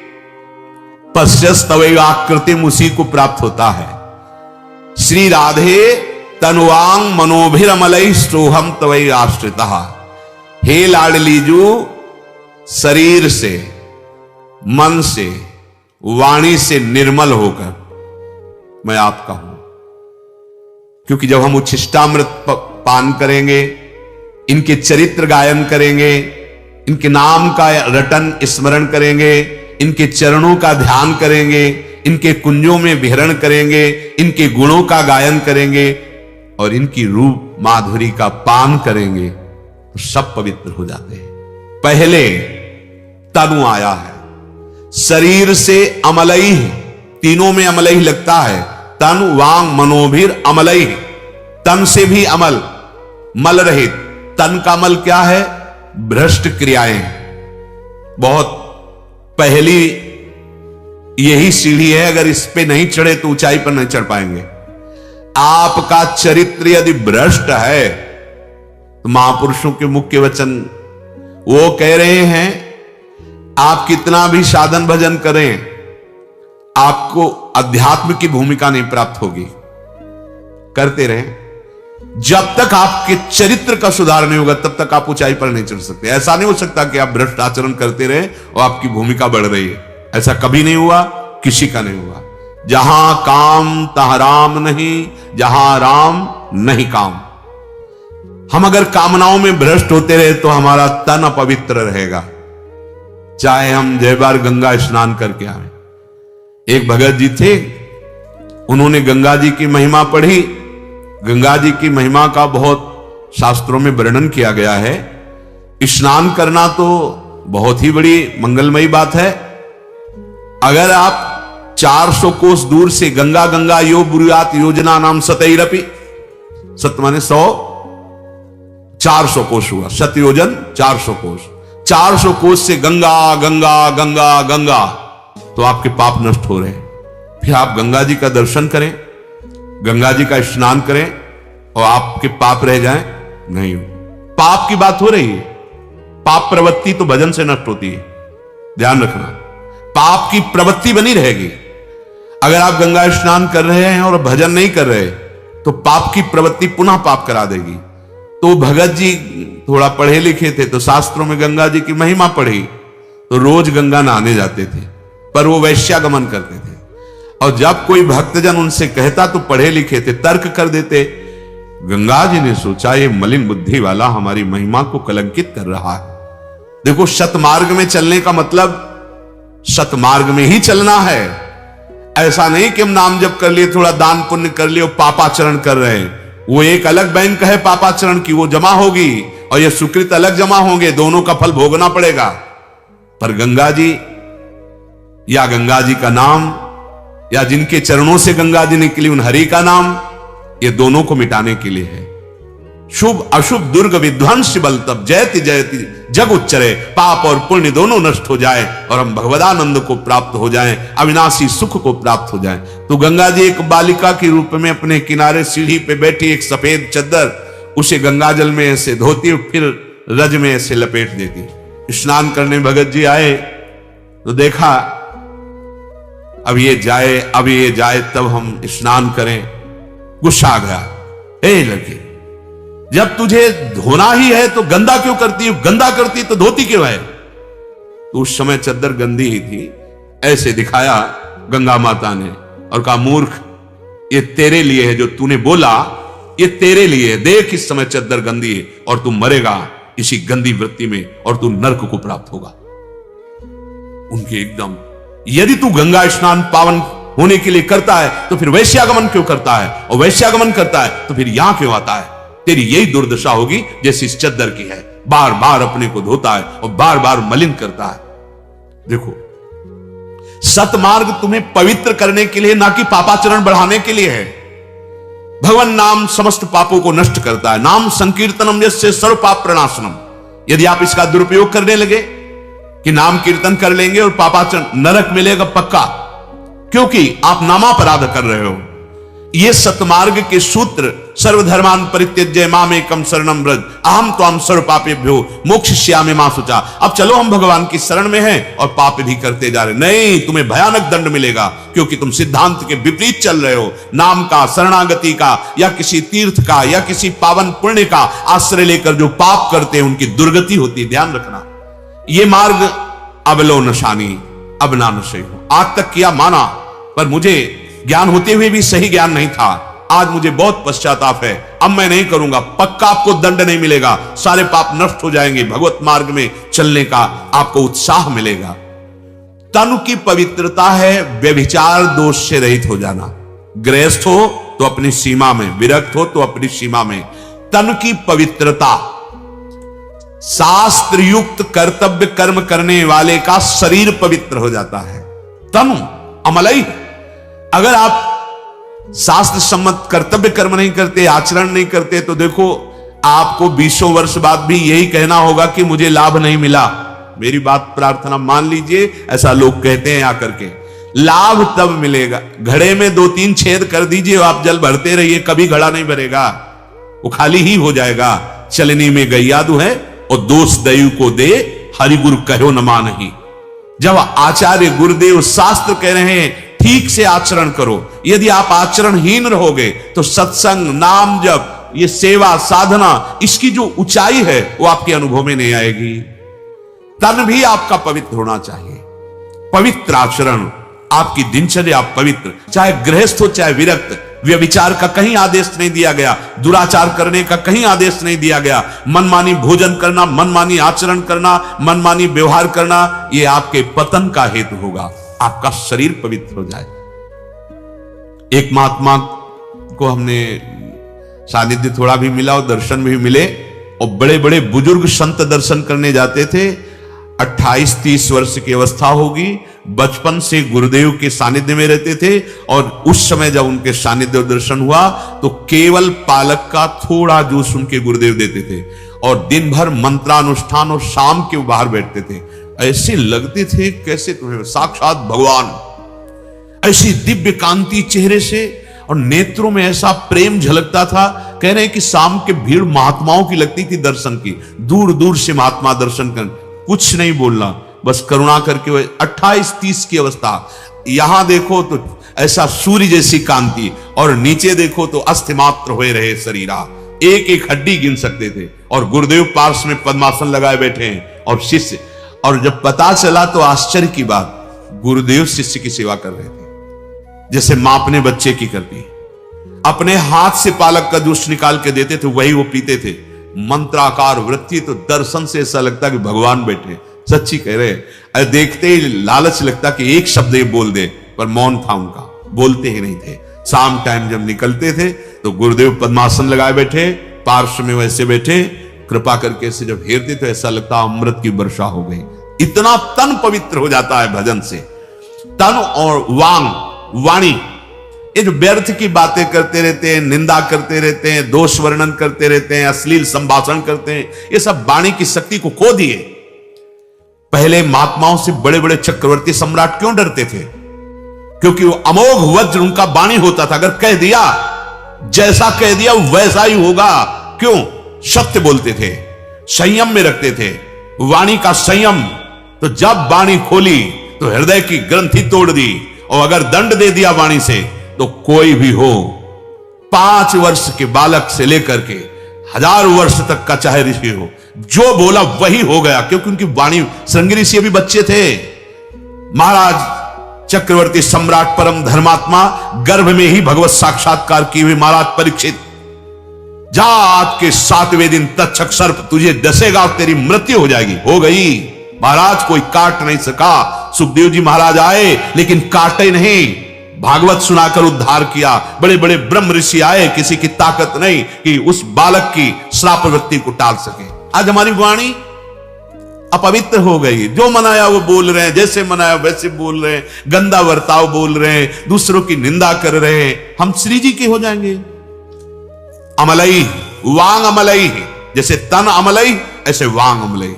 पश्यस्तवैव आकृतिम उसी को प्राप्त होता है। श्री राधे तनुवांग मनोभिरमलैः सोहम तवैव आश्रितः। हे लाडलीजू, शरीर से, मन से, वाणी से निर्मल होकर मैं आपका हूं। क्योंकि जब हम उच्छिष्टामृत पान करेंगे, इनके चरित्र गायन करेंगे, इनके नाम का रटन स्मरण करेंगे, इनके चरणों का ध्यान करेंगे, इनके कुंजों में विहरण करेंगे, इनके गुणों का गायन करेंगे और इनकी रूप माधुरी का पान करेंगे, तो सब पवित्र हो जाते हैं। पहले तनु आया है, शरीर से अमलई, तीनों में अमलई लगता है। तन वांग मनोभिर अमलई, तन से भी अमल, मल रहित। तन का मल क्या है? भ्रष्ट क्रियाएं। बहुत पहली यही सीढ़ी है, अगर इस पे नहीं चढ़े तो ऊंचाई पर नहीं चढ़ पाएंगे। आपका चरित्र यदि भ्रष्ट है तो महापुरुषों के मुख्य वचन वो कह रहे हैं, आप कितना भी साधन भजन करें, आपको अध्यात्म की भूमिका नहीं प्राप्त होगी। करते रहें, जब तक आपके चरित्र का सुधार नहीं होगा तब तक आप ऊंचाई पर नहीं चढ़ सकते। ऐसा नहीं हो सकता कि आप भ्रष्ट आचरण करते रहे और आपकी भूमिका बढ़ रही है। ऐसा कभी नहीं हुआ, किसी का नहीं हुआ। जहां काम तहां राम नहीं, जहां राम नहीं काम। हम अगर कामनाओं में भ्रष्ट होते रहे तो हमारा तन अपवित्र रहेगा, चाहे हम जय बार गंगा स्नान करके आए। एक भगत जी थे, उन्होंने गंगा जी की महिमा पढ़ी। गंगा जी की महिमा का बहुत शास्त्रों में वर्णन किया गया है। स्नान करना तो बहुत ही बड़ी मंगलमयी बात है, अगर आप 400 कोस दूर से गंगा गंगा यो बुरुयात योजना नाम सतैरपि, सत माने 100, 400 कोस हुआ, सत योजन 400 कोस, 400 कोस से गंगा गंगा गंगा गंगा, तो आपके पाप नष्ट हो रहे हैं। फिर आप गंगा जी का दर्शन करें, गंगा जी का स्नान करें और आपके पाप रह जाएं? नहीं। पाप की बात हो रही है, पाप प्रवृत्ति तो भजन से नष्ट होती है, ध्यान रखना। पाप की प्रवृत्ति बनी रहेगी। अगर आप गंगा स्नान कर रहे हैं और भजन नहीं कर रहे तो पाप की प्रवृत्ति पुनः पाप करा देगी। तो भगत जी थोड़ा पढ़े लिखे थे तो शास्त्रों में गंगा जी की महिमा पढ़ी, तो रोज गंगा नहाने जाते थे, पर वो वैश्यागमन करते थे। और जब कोई भक्तजन उनसे कहता तो पढ़े लिखे थे, तर्क कर देते। गंगा जी ने सोचा ये मलिन बुद्धि वाला हमारी महिमा को कलंकित कर रहा है। देखो, सतमार्ग में चलने का मतलब सतमार्ग में ही चलना है। ऐसा नहीं कि हम नाम जप कर लिए, थोड़ा दान पुण्य कर लिए और पापाचरण कर रहे हैं। वो एक अलग बैंक है पापाचरण की, वो जमा होगी और ये सुकृत अलग जमा होंगे, दोनों का फल भोगना पड़ेगा। पर गंगा जी या गंगा जी का नाम या जिनके चरणों से गंगा जी निकली उन हरि का नाम, ये दोनों को मिटाने के लिए है। शुभ अशुभ दुर्ग विध्वंस बल तब जयति जयति जग उच्चरे, पाप और पुण्य दोनों नष्ट हो जाए और हम भगवदानंद को प्राप्त हो जाएं, अविनाशी सुख को प्राप्त हो जाएं। तो गंगा जी एक बालिका के रूप में अपने किनारे सीढ़ी पे बैठी एक सफेद चद्दर, उसे गंगा जल में ऐसे धोती फिर रज में ऐसे लपेट देती। स्नान करने भगत जी आए तो देखा अब ये जाए तब हम स्नान करें। गुस्सा आ गया, ए लड़के, जब तुझे धोना ही है तो गंदा क्यों करती है? गंदा करती तो धोती क्यों है? तो उस समय चद्दर गंदी ही थी, ऐसे दिखाया गंगा माता ने और कहा, मूर्ख, ये तेरे लिए है, जो तूने बोला ये तेरे लिए है। देख इस समय चद्दर गंदी है और तू मरेगा इसी गंदी वृत्ति में और तू नरक को प्राप्त होगा। उनके एकदम, यदि तू गंगा स्नान पावन होने के लिए करता है तो फिर वैश्यागमन क्यों करता है? और वैश्यागमन करता है तो फिर यहां क्यों आता है? तेरी यही दुर्दशा होगी जैसी इस चद्दर की है। बार बार अपने को धोता है और बार बार मलिन करता है। देखो, सतमार्ग तुम्हें पवित्र करने के लिए, ना कि पापाचरण बढ़ाने के लिए है। भगवान नाम समस्त पापों को नष्ट करता है। नाम संकीर्तनम यस्य सर्व पाप प्रणाशनम। यदि आप इसका दुरुपयोग करने लगे कि नाम कीर्तन कर लेंगे और पापाचरण, नरक मिलेगा पक्का, क्योंकि आप नामापराध कर रहे हो। ये सतमार्ग के सूत्र, सर्वधर्मान परित्यज्य माम एकम शरणम व्रज अहम त्वाम सर्व पापेभ्यो मोक्षयिष्यामि मा शुचा। अब चलो हम भगवान की शरण में हैं और पाप भी करते जा रहे। नहीं, तुम्हें भयानक दंड मिलेगा, क्योंकि तुम सिद्धांत के विपरीत चल रहे हो। नाम का, शरणागति का या किसी तीर्थ का या किसी पावन पुण्य का आश्रय लेकर जो पाप करते हैं उनकी दुर्गति होती है। ध्यान रखना, ये मार्ग अब लो नशानी अब ना नशे हो। आज तक किया माना, पर मुझे ज्ञान होते हुए भी सही ज्ञान नहीं था। आज मुझे बहुत पश्चाताप है, अब मैं नहीं करूंगा। पक्का आपको दंड नहीं मिलेगा, सारे पाप नष्ट हो जाएंगे। भगवत मार्ग में चलने का आपको उत्साह मिलेगा। तन की पवित्रता है व्यभिचार दोष से रहित हो जाना। गृहस्थ हो तो अपनी सीमा में, विरक्त हो तो अपनी सीमा में। तन की पवित्रता, शास्त्र युक्त कर्तव्य कर्म करने वाले का शरीर पवित्र हो जाता है। तनु अमलई है। अगर आप शास्त्र सम्मत कर्तव्य कर्म नहीं करते, आचरण नहीं करते, तो देखो आपको 20 वर्ष बाद भी यही कहना होगा कि मुझे लाभ नहीं मिला। मेरी बात प्रार्थना मान लीजिए, ऐसा लोग कहते हैं आकर के। लाभ तब मिलेगा, घड़े में 2-3 छेद कर दीजिए, आप जल भरते रहिए, कभी घड़ा नहीं भरेगा, वो खाली ही हो जाएगा। चलनी में गैयादू है और दोष दयु को दे, हरि गुरु कहो न मानहि। जब आचार्य गुरुदेव शास्त्र कह रहे हैं ठीक से आचरण करो, यदि आप आचरणहीन रहोगे तो सत्संग, नाम जप, ये सेवा साधना, इसकी जो ऊंचाई है वो आपके अनुभव में नहीं आएगी। तन भी आपका पवित्र होना चाहिए। पवित्र आचरण, आपकी दिनचर्या पवित्र, चाहे गृहस्थ हो चाहे विरक्त। व्यभिचार का कहीं आदेश नहीं दिया गया, दुराचार करने का कहीं आदेश नहीं दिया गया। मनमानी भोजन करना, मनमानी आचरण करना, मनमानी व्यवहार करना, यह आपके पतन का हेतु होगा। आपका शरीर पवित्र हो जाए। एक महात्मा को हमने सानिध्य थोड़ा भी मिला और दर्शन भी मिले, और बड़े बड़े बुजुर्ग संत दर्शन करने जाते थे। 28-30 वर्ष की अवस्था होगी। बचपन से गुरुदेव के सानिध्य में रहते थे और उस समय जब उनके सानिध्य दर्शन हुआ तो केवल पालक का थोड़ा जूस उनके गुरुदेव देते थे और दिन भर मंत्रानुष्ठान और शाम के बाहर बैठते थे। ऐसे लगते थे कैसे तुम्हें साक्षात भगवान, ऐसी दिव्य कांति चेहरे से और नेत्रों में ऐसा प्रेम झलकता था। कह रहे हैं कि शाम के भीड़ महात्माओं की लगती थी दर्शन की, दूर दूर से महात्मा दर्शन कर, कुछ नहीं बोलना, बस करुणा करके। 28-30 की अवस्था, यहां देखो तो ऐसा सूर्य जैसी कांति और नीचे देखो तो अस्थिमात्र हुए रहे शरीरा, एक एक हड्डी गिन सकते थे। और गुरुदेव पार्श्व में पद्मासन लगाए बैठे हैं और शिष्य, और जब पता चला तो आश्चर्य की बात, गुरुदेव शिष्य की सेवा कर रहे थे जैसे मां अपने बच्चे की करती। अपने हाथ से पालक का जूस निकाल के देते थे, वही वो पीते थे। मंत्राकार वृत्ति, तो दर्शन से ऐसा लगता कि भगवान बैठे। सच्ची कह रहे, अरे देखते ही लालच लगता कि एक शब्द ये बोल दे, पर मौन था उनका, बोलते ही नहीं थे। शाम टाइम जब निकलते थे तो गुरुदेव पद्मासन लगाए बैठे, पार्श्व में वैसे बैठे, कृपा करके से जब हेरते तो ऐसा लगता अमृत की वर्षा हो गई। इतना तन पवित्र हो जाता है भजन से। तन और वाणी, ये जो व्यर्थ की बातें करते रहते हैं, निंदा करते रहते हैं, दोष वर्णन करते रहते हैं, अश्लील संभाषण करते हैं, ये सब वाणी की शक्ति को खो दिए। पहले महात्माओं से बड़े बड़े चक्रवर्ती सम्राट क्यों डरते थे? क्योंकि वो अमोघ वज्र उनका वाणी होता था। अगर कह दिया, जैसा कह दिया वैसा ही होगा। क्यों? सत्य बोलते थे, संयम में रखते थे, वाणी का संयम। तो जब वाणी खोली तो हृदय की ग्रंथि तोड़ दी, और अगर दंड दे दिया वाणी से तो कोई भी हो, 5 वर्ष के बालक से लेकर के 1000 वर्ष तक का चाहे ऋषि हो, जो बोला वही हो गया। क्योंकि उनकी वाणी, श्रृंगी ऋषि अभी बच्चे थे। महाराज चक्रवर्ती सम्राट परम धर्मात्मा, गर्भ में ही भगवत साक्षात्कार किए हुए महाराज परीक्षित, जा आज के 7वें दिन तक्षक सर्प तुझे डसेगा और तेरी मृत्यु हो जाएगी। हो गई महाराज, कोई काट नहीं सका। सुखदेव जी महाराज आए लेकिन काटे नहीं, भागवत सुनाकर उद्धार किया। बड़े बड़े ब्रह्म ऋषि आए, किसी की ताकत नहीं कि उस बालक की श्राप वृत्ति को टाल सके। आज हमारी वाणी अपवित्र हो गई। जो मनाया वो बोल रहे हैं, जैसे मनाया वैसे बोल रहे हैं, गंदा वर्ताव बोल रहे हैं, दूसरों की निंदा कर रहे हैं। हम श्री जी के हो जाएंगे। अमलई, वांग अमलई, जैसे तन अमलई ऐसे वांग अमलई।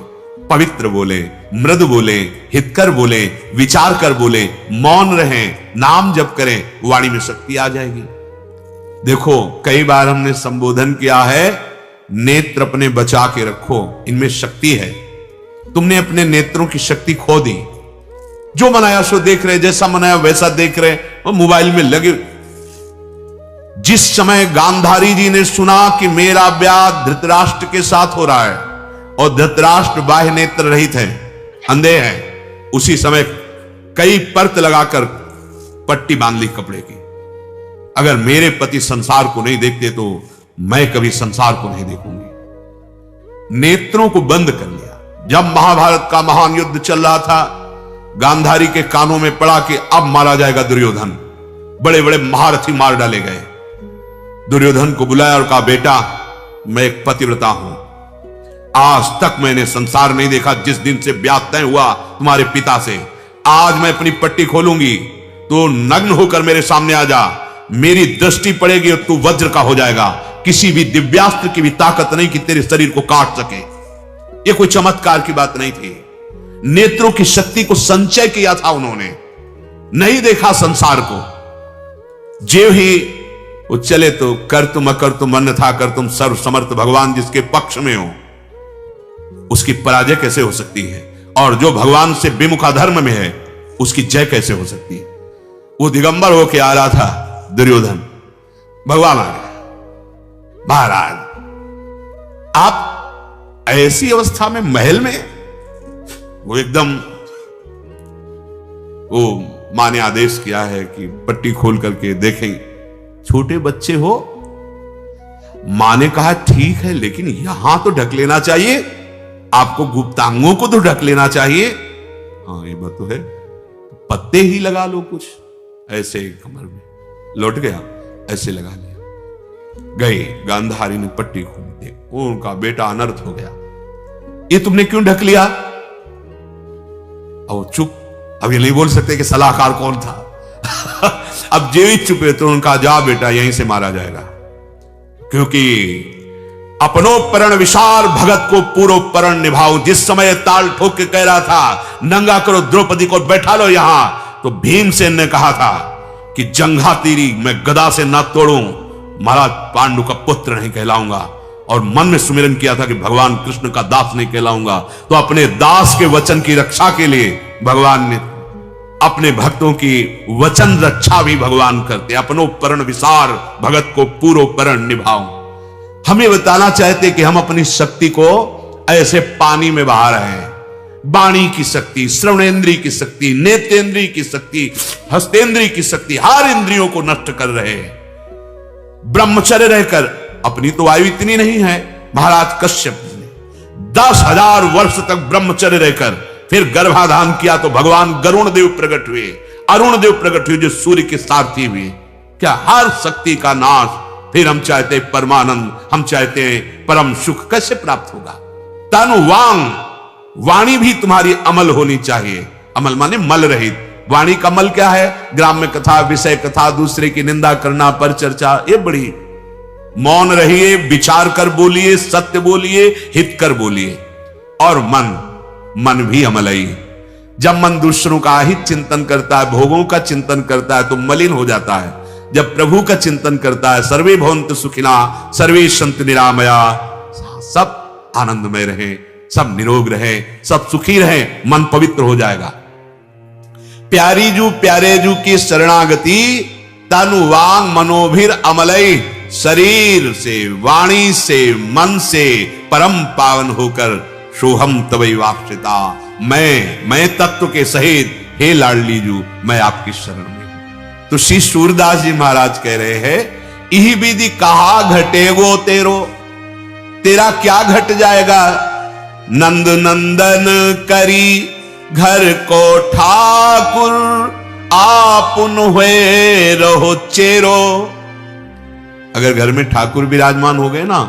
पवित्र बोले, मृदु बोले, हितकर बोले, विचार कर बोले, मौन रहें, नाम जप करें, वाणी में शक्ति आ जाएगी। देखो कई बार हमने संबोधन किया है, नेत्र अपने बचा के रखो, इनमें शक्ति है। तुमने अपने नेत्रों की शक्ति खो दी। जो मनाया सो देख रहे, जैसा मनाया वैसा देख रहे, वो मोबाइल में लगे। जिस समय गांधारी जी ने सुना कि मेरा ब्याह धृतराष्ट्र के साथ हो रहा है और धृतराष्ट्र बाह्य नेत्र रहित है, अंधे हैं, उसी समय कई परत लगाकर पट्टी बांध ली कपड़े की। अगर मेरे पति संसार को नहीं देखते तो मैं कभी संसार को नहीं देखूंगी। नेत्रों को बंद कर लिया। जब महाभारत का महान युद्ध चल रहा था, गांधारी के कानों में पड़ा कि अब मारा जाएगा दुर्योधन। बड़े बड़े महारथी मार डाले गए। दुर्योधन को बुलाया और कहा, बेटा मैं एक पतिव्रता हूं, आज तक मैंने संसार नहीं देखा। जिस दिन से ब्याह तय हुआ तुम्हारे पिता से, आज मैं अपनी पट्टी खोलूंगी, तो नग्न होकर मेरे सामने आ जा। मेरी दृष्टि पड़ेगी और तू वज्र का हो जाएगा। किसी भी दिव्यास्त्र की भी ताकत नहीं कि तेरे शरीर को काट सके। यह कोई चमत्कार की बात नहीं थी। नेत्रों की शक्ति को संचय किया था उन्होंने, नहीं देखा संसार को। जो ही वो चले तो कर तुम अकर तुम अन्यथा कर तुम सर्व समर्थ भगवान जिसके पक्ष में हो, उसकी पराजय कैसे हो सकती है? और जो भगवान से विमुखा धर्म में है, उसकी जय कैसे हो सकती है? वो दिगंबर होके आ रहा था दुर्योधन, भगवान आ गया। महाराज आप ऐसी अवस्था में महल में, वो एकदम, वो मां ने आदेश किया है कि पट्टी खोल करके देखें। छोटे बच्चे हो, मां ने कहा ठीक है, लेकिन यहां तो ढक लेना चाहिए, आपको गुप्तांगों को तो ढक लेना चाहिए। हाँ ये बात तो है, पत्ते ही लगा लो कुछ, ऐसे कमर में लौट गया, ऐसे लगा लिया। गए, गांधारी ने पट्टी खोली, उनका बेटा अनर्थ हो गया। ये तुमने क्यों ढक लिया? अब चुप, अब ये नहीं बोल सकते कि सलाहकार कौन था। अब जीवित चुपे तो उनका जा बेटा यहीं से मारा जाएगा, क्योंकि अपनोपरण विशाल भगत को पूर्वोपरण निभाओ। जिस समय ताल ठोक के कह रहा था नंगा करो द्रौपदी को, बैठा लो यहां, तो भीमसेन ने कहा था कि जंघा तेरी मैं गदा से ना तोड़ूं, महाराज पांडु का पुत्र नहीं कहलाऊंगा। और मन में सुमिरन किया था कि भगवान कृष्ण का दास नहीं कहलाऊंगा। तो अपने दास के वचन की रक्षा के लिए भगवान ने अपने भक्तों की वचन रक्षा भी भगवान करते। अपनोपरण विसार भगत को पूर्वोपरण निभाओ। हमें बताना चाहते कि हम अपनी शक्ति को ऐसे पानी में बहा रहे हैं। वाणी की शक्ति, श्रवणेंद्रिय की शक्ति, नेत्रेंद्रिय की शक्ति, हस्तेंद्रिय की शक्ति, हर इंद्रियों को नष्ट कर रहे हैं। ब्रह्मचर्य रहकर, अपनी तो आयु इतनी नहीं है, महाराज कश्यप ने 10,000 वर्ष तक ब्रह्मचर्य रहकर फिर गर्भाधान किया तो भगवान गरुण देव प्रकट हुए, अरुण देव प्रकट हुए, जो सूर्य के सारथी हुए। क्या हर शक्ति का नाश। फिर हम चाहते परमानंद, हम चाहते परम सुख, कैसे प्राप्त होगा? तनु वांग, वाणी भी तुम्हारी अमल होनी चाहिए। अमल माने मल रहित। वाणी का मल क्या है? ग्राम्य कथा, विषय कथा, दूसरे की निंदा करना, पर चर्चा, ये बड़ी। मौन रहिए, विचार कर बोलिए, सत्य बोलिए, हित कर बोलिए। और मन भी अमलई। जब मन दूसरों का हित चिंतन करता है, भोगों का चिंतन करता है, तो मलिन हो जाता है। जब प्रभु का चिंतन करता है, सर्वे भवन्तु सुखिना सर्वे सन्तु निरामया, सब आनंदमय रहे, सब निरोग रहे, सब सुखी रहे, मन पवित्र हो जाएगा। प्यारी जू प्यारे जू की शरणागति, तनु वांग मनोभिर अमलई। शरीर से, वाणी से, मन से परम पावन होकर सोहम तवै वाक्षिता, मैं तत्व के सहित हे लाडली जू मैं आपकी शरण में। तो श्री सूरदास जी महाराज कह रहे हैं, इही विधि कहा घटेगो तेरो, तेरा क्या घट जाएगा? नंद नंदन करी घर को ठाकुर, आपुन हुए रहो चेरो। अगर घर में ठाकुर विराजमान हो गए ना,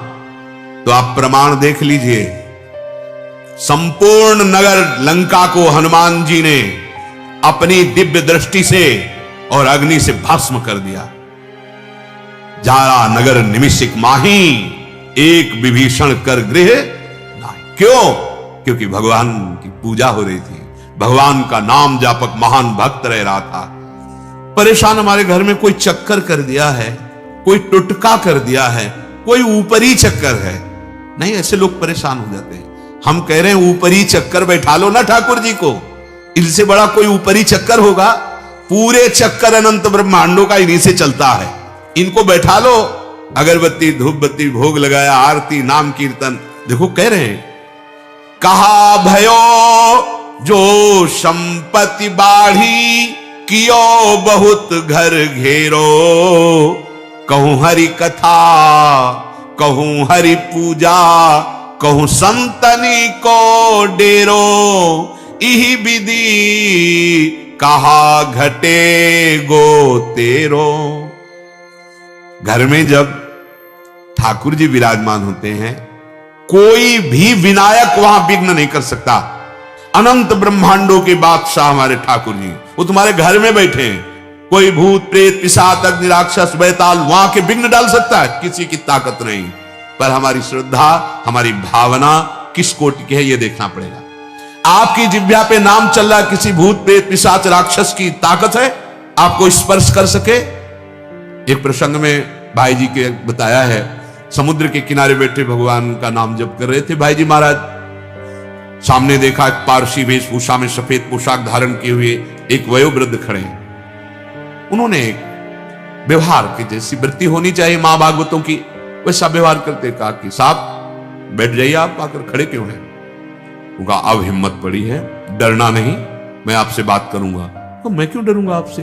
तो आप प्रमाण देख लीजिए। संपूर्ण नगर लंका को हनुमान जी ने अपनी दिव्य दृष्टि से और अग्नि से भस्म कर दिया। जारा नगर निमिषिक माही, एक विभीषण कर गृह नाही। क्यों? क्योंकि भगवान की पूजा हो रही थी, भगवान का नाम जापक महान भक्त रह रहा था। परेशान हमारे घर में कोई चक्कर कर दिया है, कोई टुटका कर दिया है, कोई ऊपरी चक्कर है। नहीं, ऐसे लोग परेशान हो जाते हैं। हम कह रहे हैं ऊपरी चक्कर बैठा लो ना ठाकुर जी को, इनसे बड़ा कोई ऊपरी चक्कर होगा? पूरे चक्कर अनंत ब्रह्मांडों का इन्हीं से चलता है। इनको बैठा लो, अगरबत्ती धूप बत्ती भोग लगाया, आरती नाम कीर्तन। देखो कह रहे हैं, कहा भयो जो संपत्ति बाढ़ी, कियो बहुत घर घेरो। कहूं हरि कथा, कहूं हरि पूजा, कहूं संतनी को डेरो। इही विधि कहा घटे गो तेरो। घर में जब ठाकुर जी विराजमान होते हैं, कोई भी विनायक वहां विघ्न नहीं कर सकता। अनंत ब्रह्मांडों के बादशाह हमारे ठाकुर जी, वो तुम्हारे घर में बैठे हैं। कोई भूत प्रेत पिशाच अग्नि राक्षस बैताल वहां के विघ्न डाल सकता है? किसी की ताकत नहीं। पर हमारी श्रद्धा, हमारी भावना किस कोटि की है, यह देखना पड़ेगा। आपकी जिह्वा पे नाम चल रहा है, किसी भूत प्रेत पिशाच राक्षस की ताकत है आपको स्पर्श कर सके? एक प्रसंग में भाई जी के बताया है, समुद्र के किनारे बैठे भगवान का नाम जप कर रहे थे भाई जी महाराज। सामने देखा एक पारसी वेशभूषा में सफेद पोशाक धारण किए हुए एक वयोवृद्ध खड़े। उन्होंने एक व्यवहार की जैसी वृत्ति होनी चाहिए मां भागवतों की, वैसा व्यवहार करते कहा कि साहब बैठ जाइए, आप आकर खड़े क्यों हैं? उनका अब हिम्मत पड़ी है, डरना नहीं, मैं आपसे बात करूंगा। तो मैं क्यों डरूंगा आपसे?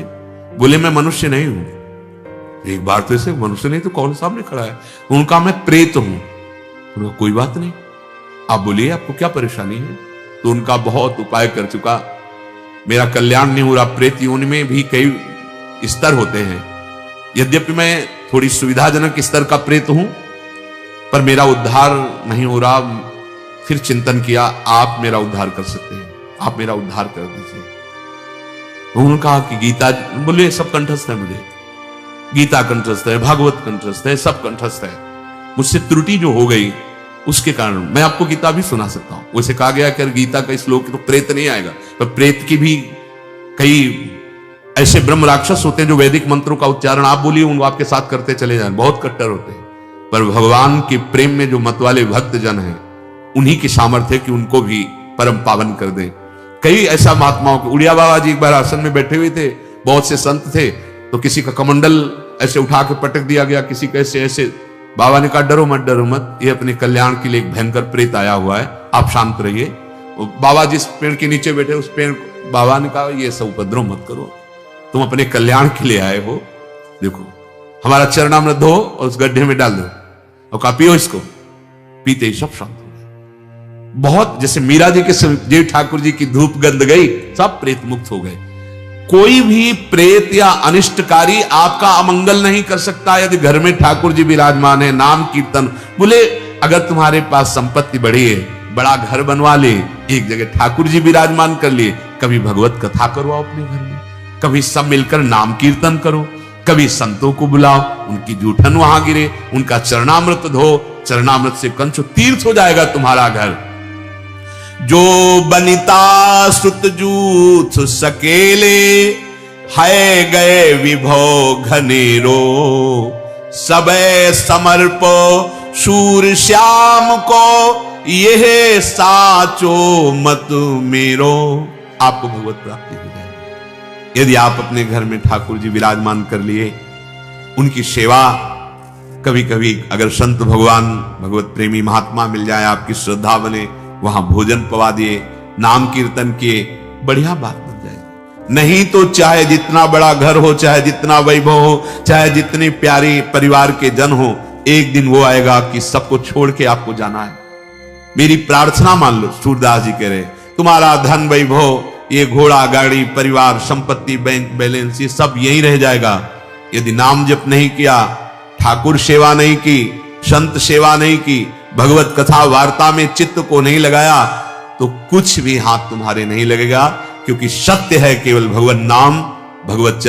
बोले मैं मनुष्य नहीं हूं। एक बार तो ऐसे मनुष्य नहीं तो कौन सामने खड़ा है? उनका मैं प्रेत हूं। उनका कोई बात नहीं, आप बोलिए आपको क्या परेशानी है? तो उनका बहुत उपाय कर चुका, मेरा कल्याण नहीं हो रहा। प्रेत योनि में भी कई स्तर होते हैं, यद्यपि मैं थोड़ी सुविधाजनक स्तर का प्रेत हूं, पर मेरा उद्धार नहीं हो रहा। फिर चिंतन किया, आप मेरा उद्धार कर सकते हैं, आप मेरा उद्धार कर दीजिए। उन्होंने कहा कि गीता, बोले सब कंठस्थ है, मुझे गीता कंठस्थ है, भागवत कंठस्थ है, सब कंठस्थ है। मुझसे त्रुटि जो हो गई उसके कारण मैं आपको गीता भी सुना सकता हूं। वैसे कहा गया कि गीता का श्लोक तो प्रेत नहीं आएगा, पर प्रेत की भी कई ऐसे ब्रह्म राक्षस होते हैं जो वैदिक मंत्रों का उच्चारण आप बोलिए उनको आपके साथ करते चले जाएं, बहुत कट्टर होते हैं। पर भगवान के प्रेम में जो मतवाले भक्त जन हैं, उन्हीं की सामर्थ्य कि उनको भी परम पावन कर दे। कई ऐसा महात्माओं के, उड़िया बाबा जी एक बार आसन में बैठे हुए थे, बहुत से संत थे, तो किसी का कमंडल ऐसे उठा के पटक दिया गया, किसी का ऐसे। बाबा ने कहा डरो मत, ये अपने कल्याण के लिए एक भयंकर प्रेत आया हुआ है, आप शांत रहिए। बाबा जिस पेड़ के नीचे बैठे उस पेड़, बाबा ने कहा ये सब उपद्रव मत करो, तुम अपने कल्याण के लिए आए हो, देखो हमारा चरणामृत धो और उस गड्ढे में डाल दो और कहा पियो इसको। पीते ही सब शांत हो गए। बहुत जैसे मीरा जी के जय ठाकुर जी की धूप गंध गई, सब प्रेत मुक्त हो गए। कोई भी प्रेत या अनिष्टकारी आपका अमंगल नहीं कर सकता यदि घर में ठाकुर जी विराजमान है। नाम कीर्तन, बोले अगर तुम्हारे पास संपत्ति बढ़ी है, बड़ा घर बनवा ले, एक जगह ठाकुर जी विराजमान कर लिए, कभी भगवत कथा करो अपने घर में, कभी सब मिलकर नाम कीर्तन करो, कभी संतों को बुलाओ, उनकी जूठन वहां गिरे, उनका चरणामृत धो, चरणामृत से कंचो तीर्थ हो जाएगा तुम्हारा घर। जो बनिता सुत जूथ सकेले, है गए विभो घनेरो, सबे समर्पो शूर श्याम को, यह साचो मत मेरो। आपको भगवत प्राप्ति हो जाएगी यदि आप अपने घर में ठाकुर जी विराजमान कर लिए, उनकी सेवा। कभी कभी अगर संत भगवान भगवत प्रेमी महात्मा मिल जाए, आपकी श्रद्धा बने, वहां भोजन पवा दिए, नाम कीर्तन किए, बढ़िया बात बन जाएगी। नहीं तो चाहे जितना बड़ा घर हो, चाहे जितना वैभव हो, चाहे जितने प्यारे परिवार के जन हो, एक दिन वो आएगा कि सबको छोड़ के आपको जाना है। मेरी प्रार्थना मान लो, सूरदास जी कह रहे, तुम्हारा धन वैभव, ये घोड़ा गाड़ी परिवार संपत्ति बैंक बैलेंस, ये सब यहीं रह जाएगा। यदि नाम जप नहीं किया, ठाकुर सेवा नहीं की, संत सेवा नहीं की, भगवत कथा वार्ता में चित्त को नहीं लगाया, तो कुछ भी हाथ तुम्हारे नहीं लगेगा। क्योंकि सत्य है केवल भगवत नाम, भगवत